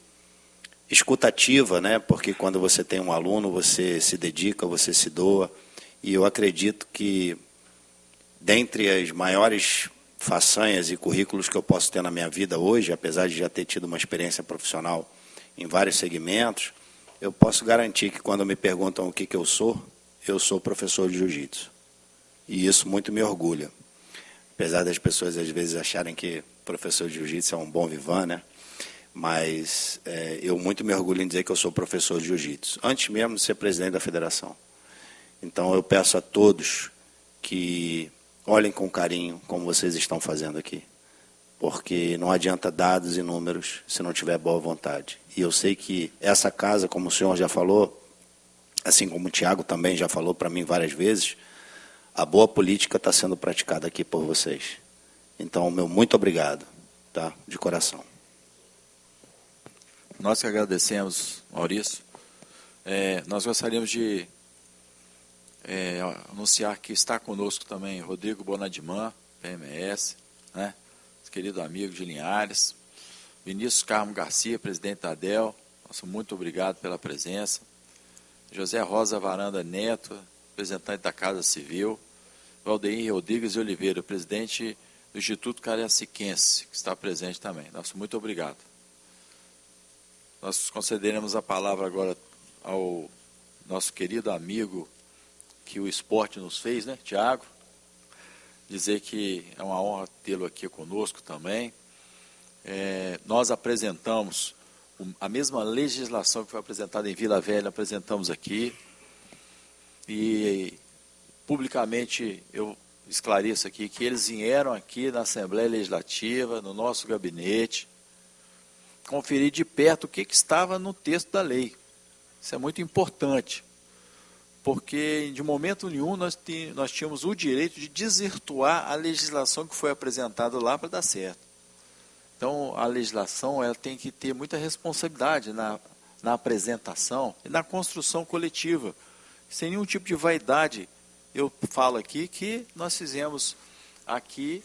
escutativa, né? Porque quando você tem um aluno, você se dedica, você se doa, e eu acredito que, dentre as maiores façanhas e currículos que eu posso ter na minha vida hoje, apesar de já ter tido uma experiência profissional em vários segmentos, eu posso garantir que quando me perguntam o que eu sou professor de jiu-jitsu. E isso muito me orgulha. Apesar das pessoas às vezes acharem que professor de jiu-jitsu é um bom vivan, né? Mas eu muito me orgulho em dizer que eu sou professor de jiu-jitsu, antes mesmo de ser presidente da federação. Então eu peço a todos que olhem com carinho como vocês estão fazendo aqui, porque não adianta dados e números se não tiver boa vontade. E eu sei que essa casa, como o senhor já falou, assim como o Tiago também já falou para mim várias vezes, a boa política está sendo praticada aqui por vocês. Então, meu muito obrigado, tá? De coração. Nós que agradecemos, Maurício. Nós gostaríamos de anunciar que está conosco também Rodrigo Bonadiman, PMS, né? Querido amigo de Linhares, Vinícius Carmo Garcia, presidente da ADEL, nosso muito obrigado pela presença, José Rosa Varanda Neto, representante da Casa Civil, Valdeir Rodrigues de Oliveira, presidente do Instituto Cariaciquense, que está presente também. Nosso muito obrigado. Nós concederemos a palavra agora ao nosso querido amigo que o esporte nos fez, né, Tiago? Dizer que é uma honra tê-lo aqui conosco também. Nós apresentamos a mesma legislação que foi apresentada em Vila Velha, apresentamos aqui. E publicamente eu esclareço aqui que eles vieram aqui na Assembleia Legislativa, no nosso gabinete, conferir de perto o que estava no texto da lei. Isso é muito importante, porque de momento nenhum nós tínhamos o direito de desvirtuar a legislação que foi apresentada lá para dar certo. Então, a legislação ela tem que ter muita responsabilidade na apresentação e na construção coletiva. Sem nenhum tipo de vaidade, eu falo aqui que nós fizemos aqui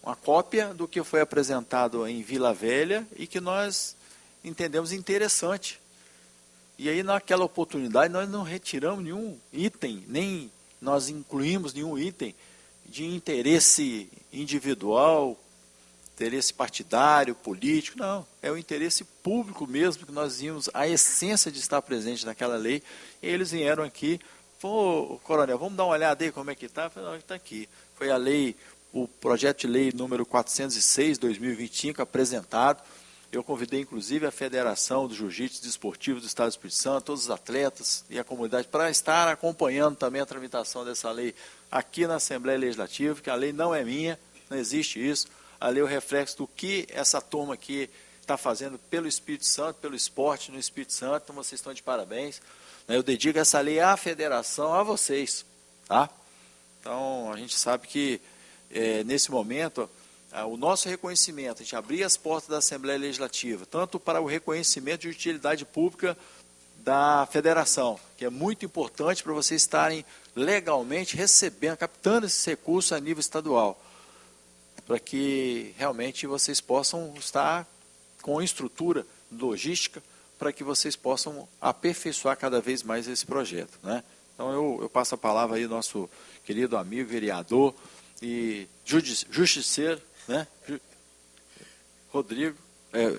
uma cópia do que foi apresentado em Vila Velha e que nós entendemos interessante. E aí, naquela oportunidade, nós não retiramos nenhum item, nem nós incluímos nenhum item de interesse individual, interesse partidário, político, não. É o interesse público mesmo que nós vimos, a essência de estar presente naquela lei. E eles vieram aqui, pô, coronel, vamos dar uma olhada aí como é que está? Eu falei, está aqui. Foi a lei, o projeto de lei número 406/2025 apresentado. Eu convidei, inclusive, a Federação do Jiu-Jitsu Desportivo do Estado do Espírito Santo, todos os atletas e a comunidade, para estar acompanhando também a tramitação dessa lei aqui na Assembleia Legislativa, porque a lei não é minha, não existe isso. A lei é o reflexo do que essa turma aqui está fazendo pelo Espírito Santo, pelo esporte no Espírito Santo, então vocês estão de parabéns. Eu dedico essa lei à federação, a vocês, tá? Então, a gente sabe que, nesse momento, o nosso reconhecimento, a gente abrir as portas da Assembleia Legislativa, tanto para o reconhecimento de utilidade pública da federação, que é muito importante para vocês estarem legalmente recebendo, captando esses recursos a nível estadual, para que realmente vocês possam estar com estrutura logística, para que vocês possam aperfeiçoar cada vez mais esse projeto, né? Então eu passo a palavra aí ao nosso querido amigo vereador e justiceiro, né?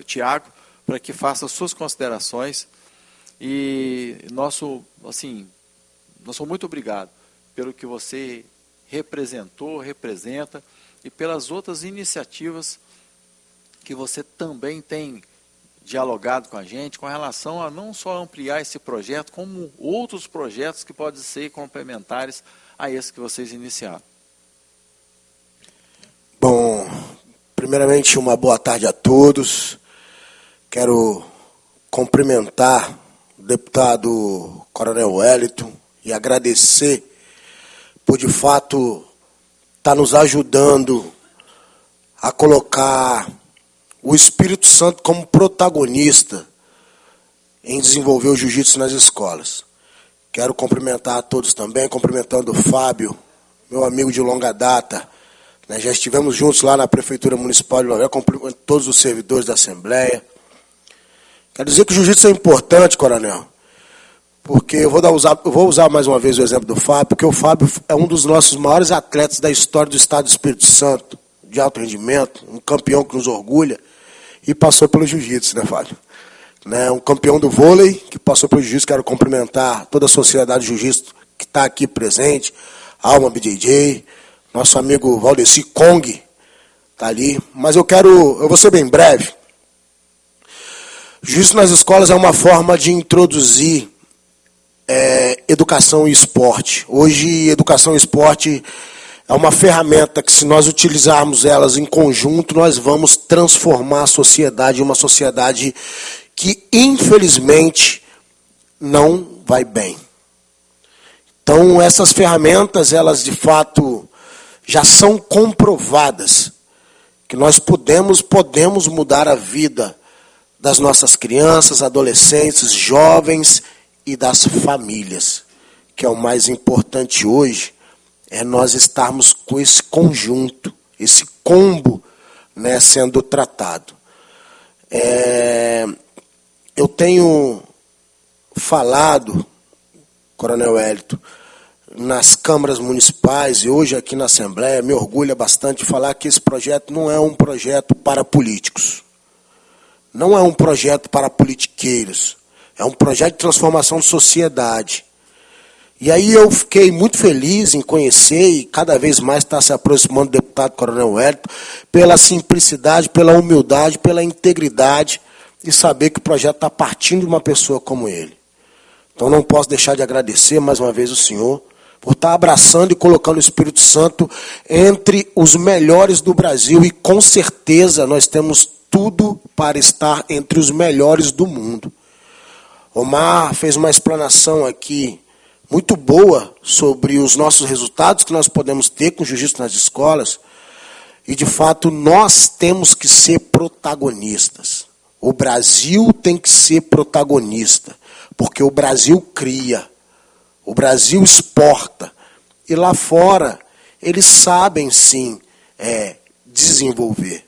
Tiago, para que faça suas considerações. E nós somos muito obrigado pelo que você representa e pelas outras iniciativas que você também tem dialogado com a gente com relação a não só ampliar esse projeto, como outros projetos que podem ser complementares a esse que vocês iniciaram. Bom, primeiramente uma boa tarde a todos. Quero cumprimentar o deputado Coronel Wellington e agradecer por, de fato, estar nos ajudando a colocar o Espírito Santo como protagonista em desenvolver o jiu-jitsu nas escolas. Quero cumprimentar a todos também, cumprimentando o Fábio, meu amigo de longa data. Já estivemos juntos lá na Prefeitura Municipal de Vila Velha, cumprimento todos os servidores da Assembleia. Quero dizer que o jiu-jitsu é importante, Coronel, porque eu vou usar mais uma vez o exemplo do Fábio, porque o Fábio é um dos nossos maiores atletas da história do Estado do Espírito Santo, de alto rendimento, um campeão que nos orgulha, e passou pelo jiu-jitsu, né, Fábio? Um campeão do vôlei que passou pelo jiu-jitsu. Quero cumprimentar toda a sociedade de jiu-jitsu que está aqui presente, Alma BJJ, nosso amigo Valdeci Kong está ali, mas eu vou ser bem breve. Jiu-jitsu nas escolas é uma forma de introduzir educação e esporte. Hoje, educação e esporte é uma ferramenta que, se nós utilizarmos elas em conjunto, nós vamos transformar a sociedade em uma sociedade que, infelizmente, não vai bem. Então, essas ferramentas, elas, de fato, já são comprovadas, que nós podemos mudar a vida das nossas crianças, adolescentes, jovens e das famílias, que é o mais importante hoje, é nós estarmos com esse conjunto, esse combo, sendo tratado. Eu tenho falado, Coronel Wellington, nas câmaras municipais e hoje aqui na Assembleia, me orgulha bastante falar que esse projeto não é um projeto para políticos. Não é um projeto para politiqueiros. É um projeto de transformação de sociedade. E aí eu fiquei muito feliz em conhecer e cada vez mais estar se aproximando do deputado Coronel Wellington pela simplicidade, pela humildade, pela integridade e saber que o projeto está partindo de uma pessoa como ele. Então não posso deixar de agradecer mais uma vez o senhor por estar abraçando e colocando o Espírito Santo entre os melhores do Brasil e com certeza nós temos tudo para estar entre os melhores do mundo. Omar fez uma explanação aqui muito boa sobre os nossos resultados que nós podemos ter com o jiu-jitsu nas escolas. E, de fato, nós temos que ser protagonistas. O Brasil tem que ser protagonista, porque o Brasil cria, o Brasil exporta. E lá fora, eles sabem, sim, desenvolver.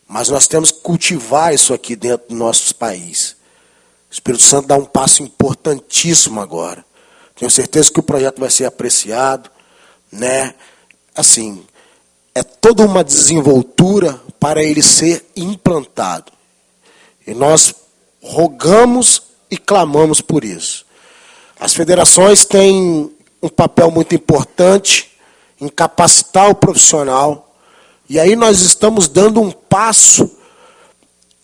Mas nós temos que cultivar isso aqui dentro do nosso país. O Espírito Santo dá um passo importantíssimo agora. Tenho certeza que o projeto vai ser apreciado, Assim, é toda uma desenvoltura para ele ser implantado. E nós rogamos e clamamos por isso. As federações têm um papel muito importante em capacitar o profissional. E aí nós estamos dando um passo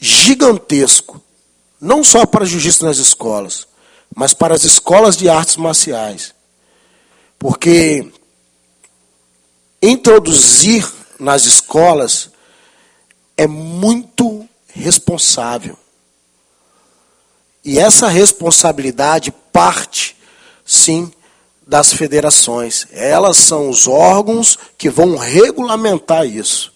gigantesco, não só para jiu-jitsu nas escolas, mas para as escolas de artes marciais. Porque introduzir nas escolas é muito responsável. E essa responsabilidade parte, sim, das federações. Elas são os órgãos que vão regulamentar isso.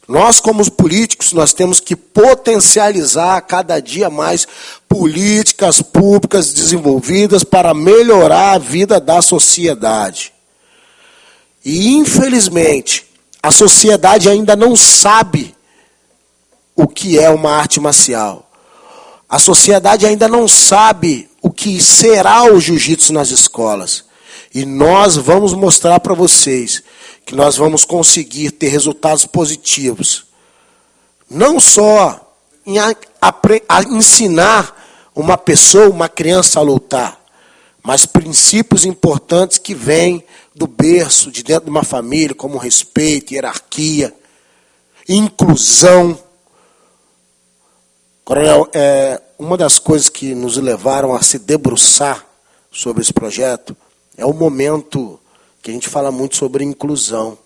Nós, como os políticos, nós temos que potencializar cada dia mais políticas públicas desenvolvidas para melhorar a vida da sociedade. E, infelizmente, a sociedade ainda não sabe o que é uma arte marcial. A sociedade ainda não sabe o que será o jiu-jitsu nas escolas. E nós vamos mostrar para vocês que nós vamos conseguir ter resultados positivos, não só em ensinar uma pessoa, uma criança a lutar, mas princípios importantes que vêm do berço, de dentro de uma família, como respeito, hierarquia, inclusão. Coronel, uma das coisas que nos levaram a se debruçar sobre esse projeto é o momento que a gente fala muito sobre inclusão,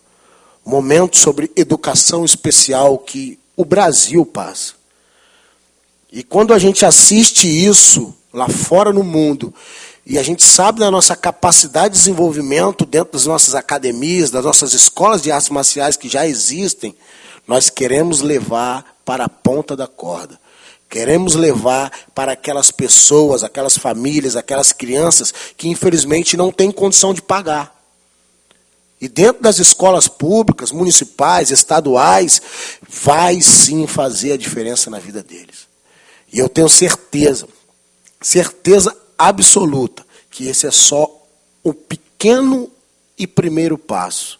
momento sobre educação especial que o Brasil passa. E quando a gente assiste isso lá fora no mundo, e a gente sabe da nossa capacidade de desenvolvimento dentro das nossas academias, das nossas escolas de artes marciais que já existem, nós queremos levar para a ponta da corda. Queremos levar para aquelas pessoas, aquelas famílias, aquelas crianças que infelizmente não têm condição de pagar. E dentro das escolas públicas, municipais, estaduais, vai sim fazer a diferença na vida deles. E eu tenho certeza absoluta, que esse é só o pequeno e primeiro passo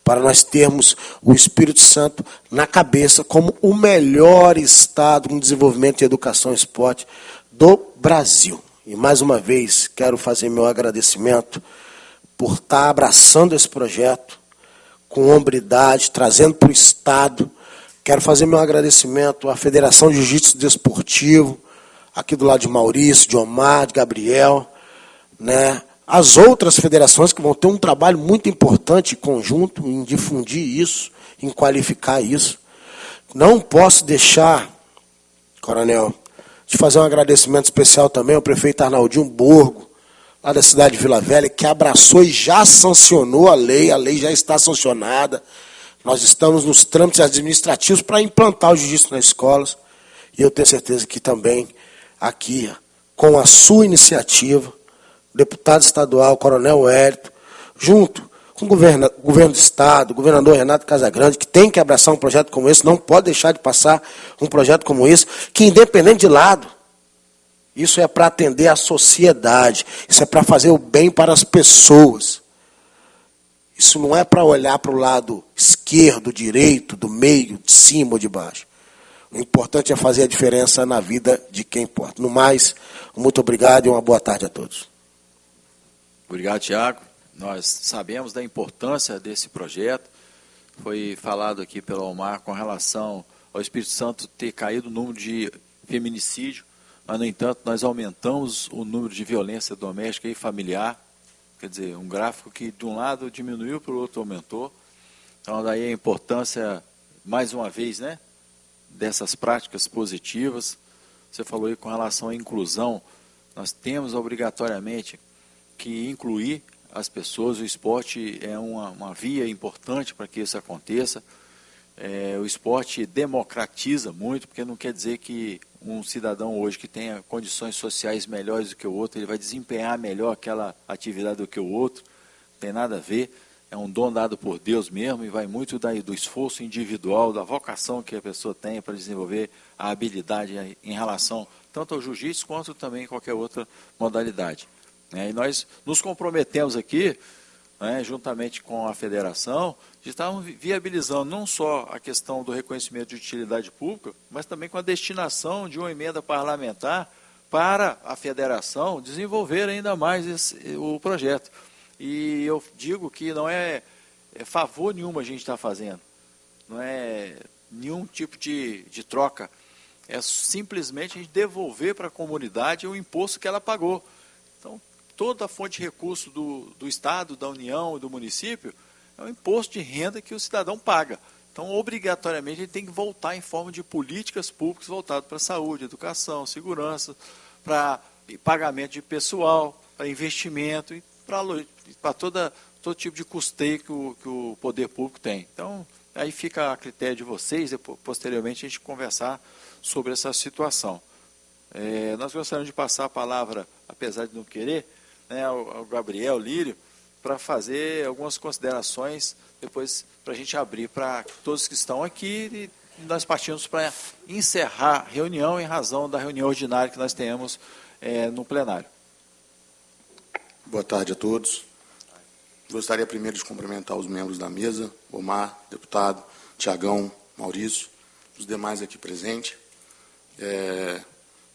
para nós termos o Espírito Santo na cabeça como o melhor estado em desenvolvimento e educação e esporte do Brasil. E mais uma vez quero fazer meu agradecimento por estar abraçando esse projeto com hombridade, trazendo para o Estado. Quero fazer meu agradecimento à Federação de Jiu-Jitsu Desportivo, aqui do lado de Maurício, de Omar, de Gabriel, né? As outras federações que vão ter um trabalho muito importante, conjunto, em difundir isso, em qualificar isso. Não posso deixar, Coronel, de fazer um agradecimento especial também ao prefeito Arnaldinho Borgo, lá da cidade de Vila Velha, que abraçou e já sancionou a lei já está sancionada. Nós estamos nos trâmites administrativos para implantar o jiu-jitsu nas escolas. E eu tenho certeza que também aqui, com a sua iniciativa, o deputado estadual, Coronel Wellington, junto com o governo do Estado, o governador Renato Casagrande, que tem que abraçar um projeto como esse, não pode deixar de passar um projeto como esse, que independente de lado, isso é para atender a sociedade, isso é para fazer o bem para as pessoas. Isso não é para olhar para o lado esquerdo, direito, do meio, de cima ou de baixo. O importante é fazer a diferença na vida de quem importa. No mais, muito obrigado e uma boa tarde a todos. Obrigado, Tiago. Nós sabemos da importância desse projeto. Foi falado aqui pelo Omar com relação ao Espírito Santo ter caído o número de feminicídio, mas, no entanto, nós aumentamos o número de violência doméstica e familiar. Quer dizer, um gráfico que de um lado diminuiu, para o outro aumentou. Então, daí a importância, mais uma vez, né, dessas práticas positivas. Você falou aí com relação à inclusão. Nós temos obrigatoriamente que incluir as pessoas. O esporte é uma via importante para que isso aconteça. O esporte democratiza muito, porque não quer dizer que um cidadão hoje que tenha condições sociais melhores do que o outro, ele vai desempenhar melhor aquela atividade do que o outro. Não tem nada a ver. É um dom dado por Deus mesmo e vai muito do esforço individual, da vocação que a pessoa tem para desenvolver a habilidade em relação tanto ao jiu-jitsu quanto também qualquer outra modalidade. E nós nos comprometemos aqui, juntamente com a federação, de estarmos viabilizando não só a questão do reconhecimento de utilidade pública, mas também com a destinação de uma emenda parlamentar para a federação desenvolver ainda mais o projeto. E eu digo que não é favor nenhum a gente está fazendo, não é nenhum tipo de troca, é simplesmente a gente devolver para a comunidade o imposto que ela pagou. Então, toda a fonte de recurso do Estado, da União e do município é um imposto de renda que o cidadão paga. Então, obrigatoriamente, ele tem que voltar em forma de políticas públicas voltadas para a saúde, educação, segurança, para pagamento de pessoal, para investimento e para todo tipo de custeio que o poder público tem. Então, aí fica a critério de vocês, posteriormente, a gente conversar sobre essa situação. Nós gostaríamos de passar a palavra, apesar de não querer, ao Gabriel Lírio, para fazer algumas considerações, depois para a gente abrir para todos que estão aqui e nós partimos para encerrar a reunião em razão da reunião ordinária que nós temos no plenário. Boa tarde a todos. Gostaria primeiro de cumprimentar os membros da mesa, Omar, deputado, Tiagão, Maurício, os demais aqui presentes.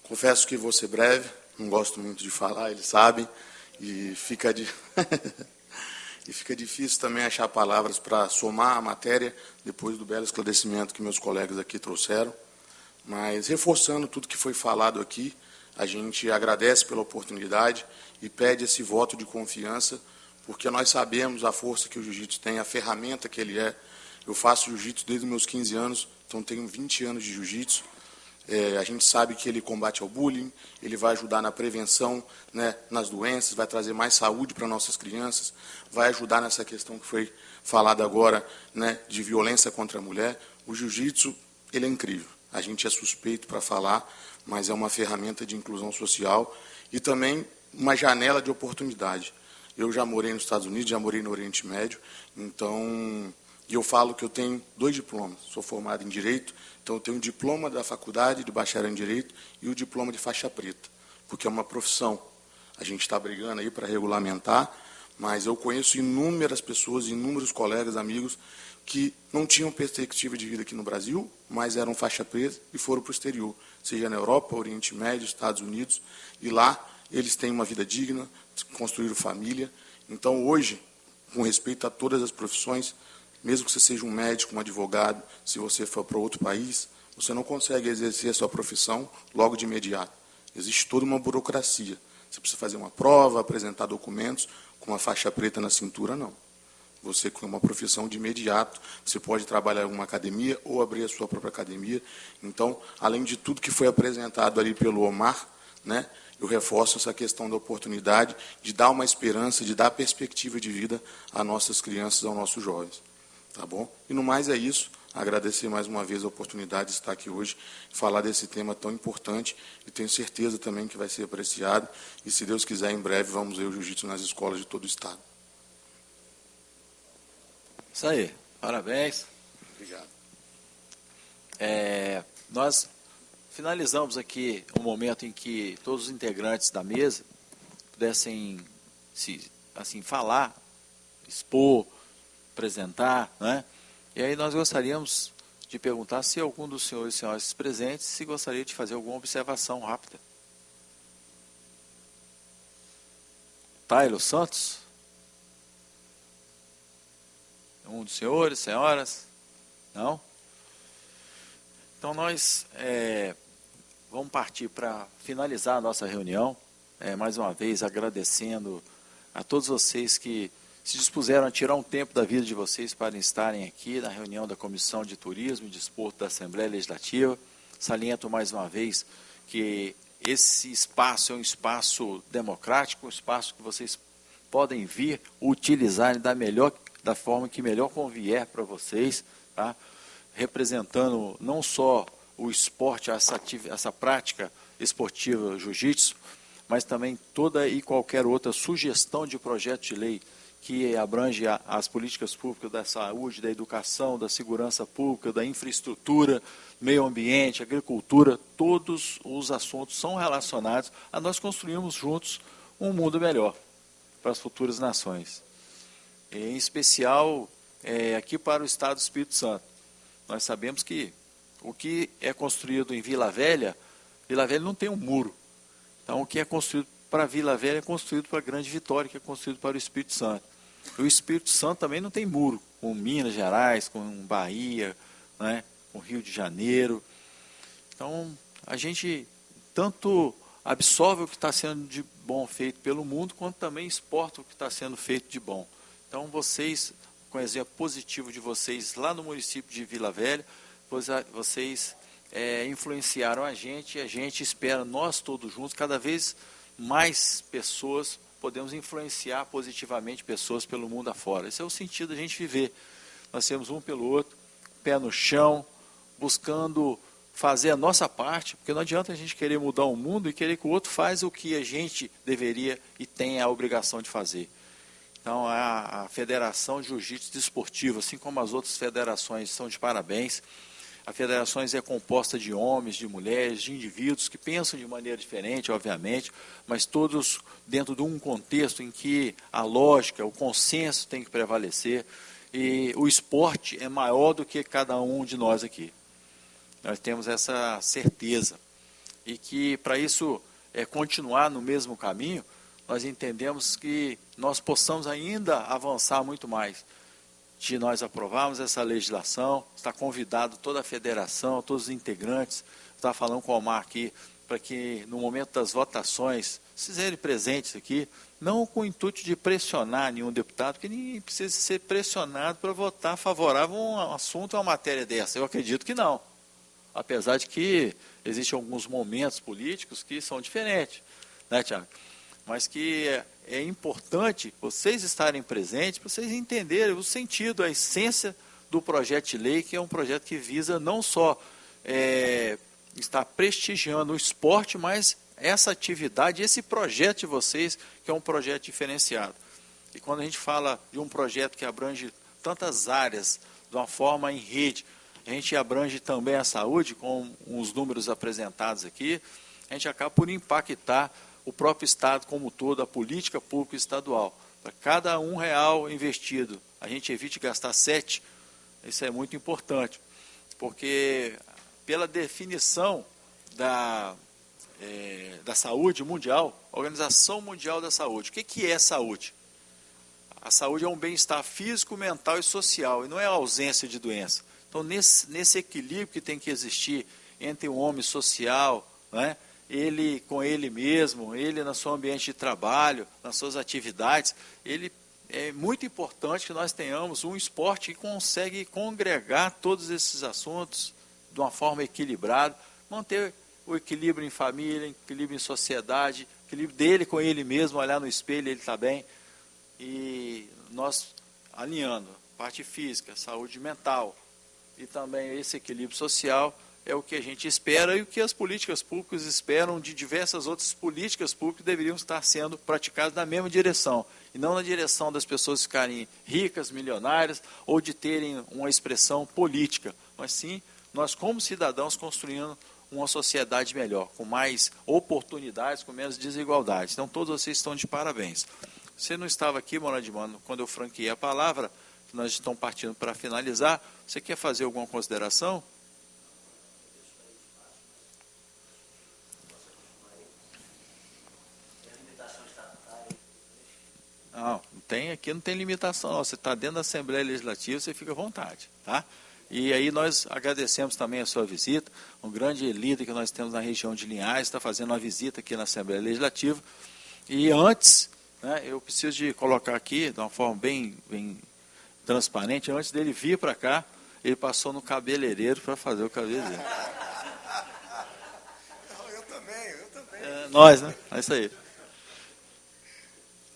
Confesso que vou ser breve, não gosto muito de falar, eles sabem, e fica difícil também achar palavras para somar a matéria depois do belo esclarecimento que meus colegas aqui trouxeram. Mas, reforçando tudo que foi falado aqui, a gente agradece pela oportunidade e pede esse voto de confiança, porque nós sabemos a força que o jiu-jitsu tem, a ferramenta que ele é. Eu faço jiu-jitsu desde os meus 15 anos, então tenho 20 anos de jiu-jitsu. A gente sabe que ele combate ao bullying, ele vai ajudar na prevenção, né, nas doenças, vai trazer mais saúde para nossas crianças, vai ajudar nessa questão que foi falada agora, né, de violência contra a mulher. O jiu-jitsu, ele é incrível. A gente é suspeito para falar, mas é uma ferramenta de inclusão social e também uma janela de oportunidade. Eu já morei nos Estados Unidos, já morei no Oriente Médio, então eu falo que eu tenho 2 diplomas. Sou formado em Direito, então eu tenho um diploma da faculdade de bacharel em Direito e o diploma de faixa preta, porque é uma profissão. A gente está brigando aí para regulamentar, mas eu conheço inúmeras pessoas, inúmeros colegas, amigos, que não tinham perspectiva de vida aqui no Brasil, mas eram faixa preta e foram para o exterior, seja na Europa, Oriente Médio, Estados Unidos, e lá eles têm uma vida digna, construíram família. Então, hoje, com respeito a todas as profissões, mesmo que você seja um médico, um advogado, se você for para outro país, você não consegue exercer a sua profissão logo de imediato. Existe toda uma burocracia. Você precisa fazer uma prova, apresentar documentos, com uma faixa preta na cintura, não. Você, com uma profissão de imediato, você pode trabalhar em uma academia ou abrir a sua própria academia. Então, além de tudo que foi apresentado ali pelo Omar, né, eu reforço essa questão da oportunidade de dar uma esperança, de dar perspectiva de vida às nossas crianças, aos nossos jovens. Tá bom? E no mais é isso. Agradecer mais uma vez a oportunidade de estar aqui hoje, falar desse tema tão importante, e tenho certeza também que vai ser apreciado. E, se Deus quiser, em breve vamos ver o jiu-jitsu nas escolas de todo o estado. Isso aí, parabéns. Obrigado. Nós finalizamos aqui um momento em que todos os integrantes da mesa pudessem falar, expor, apresentar, né? E aí nós gostaríamos de perguntar se algum dos senhores e senhoras presentes se gostaria de fazer alguma observação rápida. Tailo Santos? Um dos senhores, senhoras? Não? Então nós vamos partir para finalizar a nossa reunião, mais uma vez agradecendo a todos vocês que se dispuseram a tirar um tempo da vida de vocês para estarem aqui na reunião da Comissão de Turismo e Desporto da Assembleia Legislativa. Saliento mais uma vez que esse espaço é um espaço democrático, um espaço que vocês podem vir utilizar da forma que melhor convier para vocês, tá? Representando não só o esporte, essa prática esportiva jiu-jitsu, mas também toda e qualquer outra sugestão de projeto de lei que abrange as políticas públicas da saúde, da educação, da segurança pública, da infraestrutura, meio ambiente, agricultura, todos os assuntos são relacionados a nós construirmos juntos um mundo melhor para as futuras nações. Em especial, aqui para o Estado do Espírito Santo. Nós sabemos que o que é construído em Vila Velha não tem um muro. Então, o que é construído para Vila Velha é construído para a Grande Vitória, que é construído para o Espírito Santo. O Espírito Santo também não tem muro, com Minas Gerais, com Bahia, né, com Rio de Janeiro. Então, a gente tanto absorve o que está sendo de bom feito pelo mundo, quanto também exporta o que está sendo feito de bom. Então, vocês, com o exemplo positivo de vocês lá no município de Vila Velha, vocês influenciaram a gente, e a gente espera, nós todos juntos, cada vez mais pessoas, podemos influenciar positivamente pessoas pelo mundo afora. Esse é o sentido da gente viver. Nós temos um pelo outro, pé no chão, buscando fazer a nossa parte, porque não adianta a gente querer mudar o mundo e querer que o outro faça o que a gente deveria e tem a obrigação de fazer. Então, a Federação de Jiu-Jitsu Desportivo, assim como as outras federações, são de parabéns. A federação é composta de homens, de mulheres, de indivíduos que pensam de maneira diferente, obviamente, mas todos dentro de um contexto em que a lógica, o consenso tem que prevalecer, e o esporte é maior do que cada um de nós aqui. Nós temos essa certeza. E que, para isso continuar no mesmo caminho, nós entendemos que nós possamos ainda avançar muito mais. De nós aprovarmos essa legislação, está convidado toda a federação, todos os integrantes, está falando com o Omar aqui, para que no momento das votações, sejam presentes aqui, não com o intuito de pressionar nenhum deputado, porque ninguém precisa ser pressionado para votar favorável a um assunto, a uma matéria dessa. Eu acredito que não. Apesar de que existem alguns momentos políticos que são diferentes, né, Tiago? Mas que é importante vocês estarem presentes para vocês entenderem o sentido, a essência do projeto de lei, que é um projeto que visa não só estar prestigiando o esporte, mas essa atividade, esse projeto de vocês, que é um projeto diferenciado. E quando a gente fala de um projeto que abrange tantas áreas, de uma forma em rede, a gente abrange também a saúde, com os números apresentados aqui, a gente acaba por impactar o próprio Estado como todo, a política pública estadual. Para cada R$1 investido, a gente evite gastar 7, isso é muito importante, porque pela definição da saúde mundial, a Organização Mundial da Saúde, o que é saúde? A saúde é um bem-estar físico, mental e social, e não é a ausência de doença. Então, nesse equilíbrio que tem que existir entre o homem social, né, ele com ele mesmo, ele no seu ambiente de trabalho, nas suas atividades, é muito importante que nós tenhamos um esporte que consegue congregar todos esses assuntos de uma forma equilibrada, manter o equilíbrio em família, equilíbrio em sociedade, equilíbrio dele com ele mesmo, olhar no espelho, ele está bem, e nós alinhando parte física, saúde mental e também esse equilíbrio social, é o que a gente espera e o que as políticas públicas esperam de diversas outras políticas públicas que deveriam estar sendo praticadas na mesma direção, e não na direção das pessoas ficarem ricas, milionárias, ou de terem uma expressão política, mas sim nós como cidadãos construindo uma sociedade melhor, com mais oportunidades, com menos desigualdades. Então todos vocês estão de parabéns. Você não estava aqui, Morando de Mano, quando eu franqueei a palavra, nós estamos partindo para finalizar. Você quer fazer alguma consideração? Não tem, aqui não tem limitação, não. Você está dentro da Assembleia Legislativa, você fica à vontade, tá? E aí nós agradecemos também a sua visita, um grande líder que nós temos na região de Linhares, está fazendo uma visita aqui na Assembleia Legislativa. E antes, né, eu preciso de colocar aqui, de uma forma bem transparente, antes dele vir para cá, ele passou no cabeleireiro para fazer o cabelo dele. Eu também. É, nós, né? É isso aí.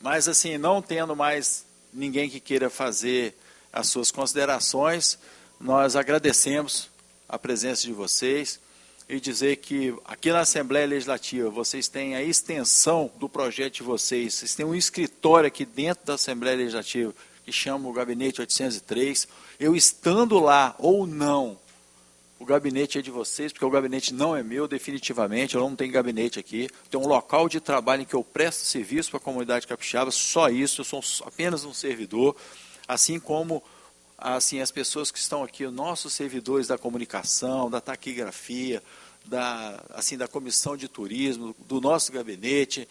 Mas assim, não tendo mais ninguém que queira fazer as suas considerações, nós agradecemos a presença de vocês e dizer que aqui na Assembleia Legislativa vocês têm a extensão do projeto de vocês têm um escritório aqui dentro da Assembleia Legislativa que chama o Gabinete 803. Eu estando lá ou não, o gabinete é de vocês, porque o gabinete não é meu definitivamente, eu não tenho gabinete aqui. Tem um local de trabalho em que eu presto serviço para a comunidade capixaba, só isso, eu sou apenas um servidor, assim como as pessoas que estão aqui, os nossos servidores da comunicação, da taquigrafia, da comissão de turismo, do nosso gabinete,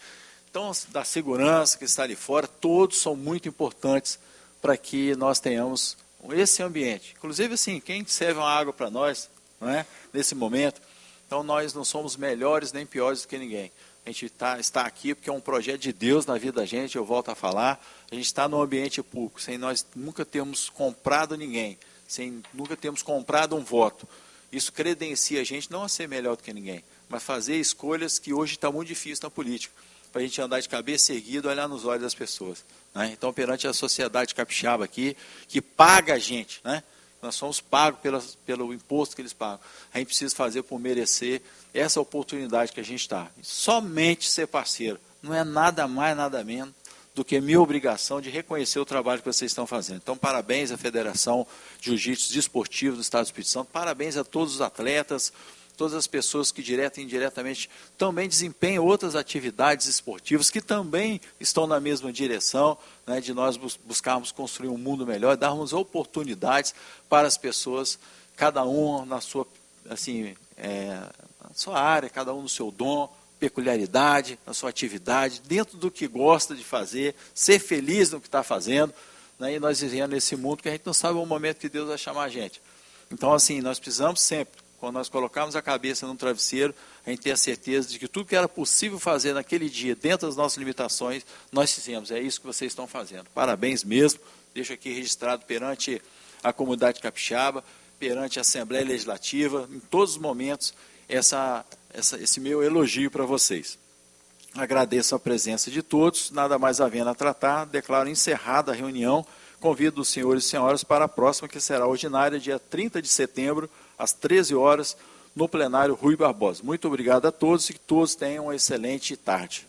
então, da segurança que está ali fora, todos são muito importantes para que nós tenhamos esse ambiente. Inclusive, assim, quem serve uma água para nós, não é? Nesse momento, então nós não somos melhores nem piores do que ninguém. A gente está aqui porque é um projeto de Deus na vida da gente, eu volto a falar. A gente está no ambiente público, sem nós nunca termos comprado ninguém, sem nunca termos comprado um voto. Isso credencia a gente não a ser melhor do que ninguém, mas fazer escolhas que hoje está muito difícil na política, para a gente andar de cabeça erguida, olhar nos olhos das pessoas, né? Então, perante a sociedade capixaba aqui, que paga a gente, né? Nós somos pagos pelo imposto que eles pagam. A gente precisa fazer por merecer essa oportunidade que a gente está. Somente ser parceiro. Não é nada mais, nada menos do que minha obrigação de reconhecer o trabalho que vocês estão fazendo. Então, parabéns à Federação de Jiu-Jitsu Desportivo do Estado do Espírito Santo, parabéns a todos os atletas, todas as pessoas que direta e indiretamente também desempenham outras atividades esportivas que também estão na mesma direção, né, de nós buscarmos construir um mundo melhor, darmos oportunidades para as pessoas, cada um na sua, assim, na sua área, cada um no seu dom, peculiaridade, na sua atividade, dentro do que gosta de fazer, ser feliz no que está fazendo, né, e nós vivemos nesse mundo que a gente não sabe o momento que Deus vai chamar a gente. Então, assim, nós precisamos sempre, quando nós colocarmos a cabeça no travesseiro, a gente ter a certeza de que tudo que era possível fazer naquele dia, dentro das nossas limitações, nós fizemos. É isso que vocês estão fazendo. Parabéns mesmo. Deixo aqui registrado perante a comunidade capixaba, perante a Assembleia Legislativa, em todos os momentos, esse meu elogio para vocês. Agradeço a presença de todos. Nada mais havendo a tratar, declaro encerrada a reunião. Convido os senhores e senhoras para a próxima, que será ordinária, dia 30 de setembro, às 13 horas, no plenário Rui Barbosa. Muito obrigado a todos e que todos tenham uma excelente tarde.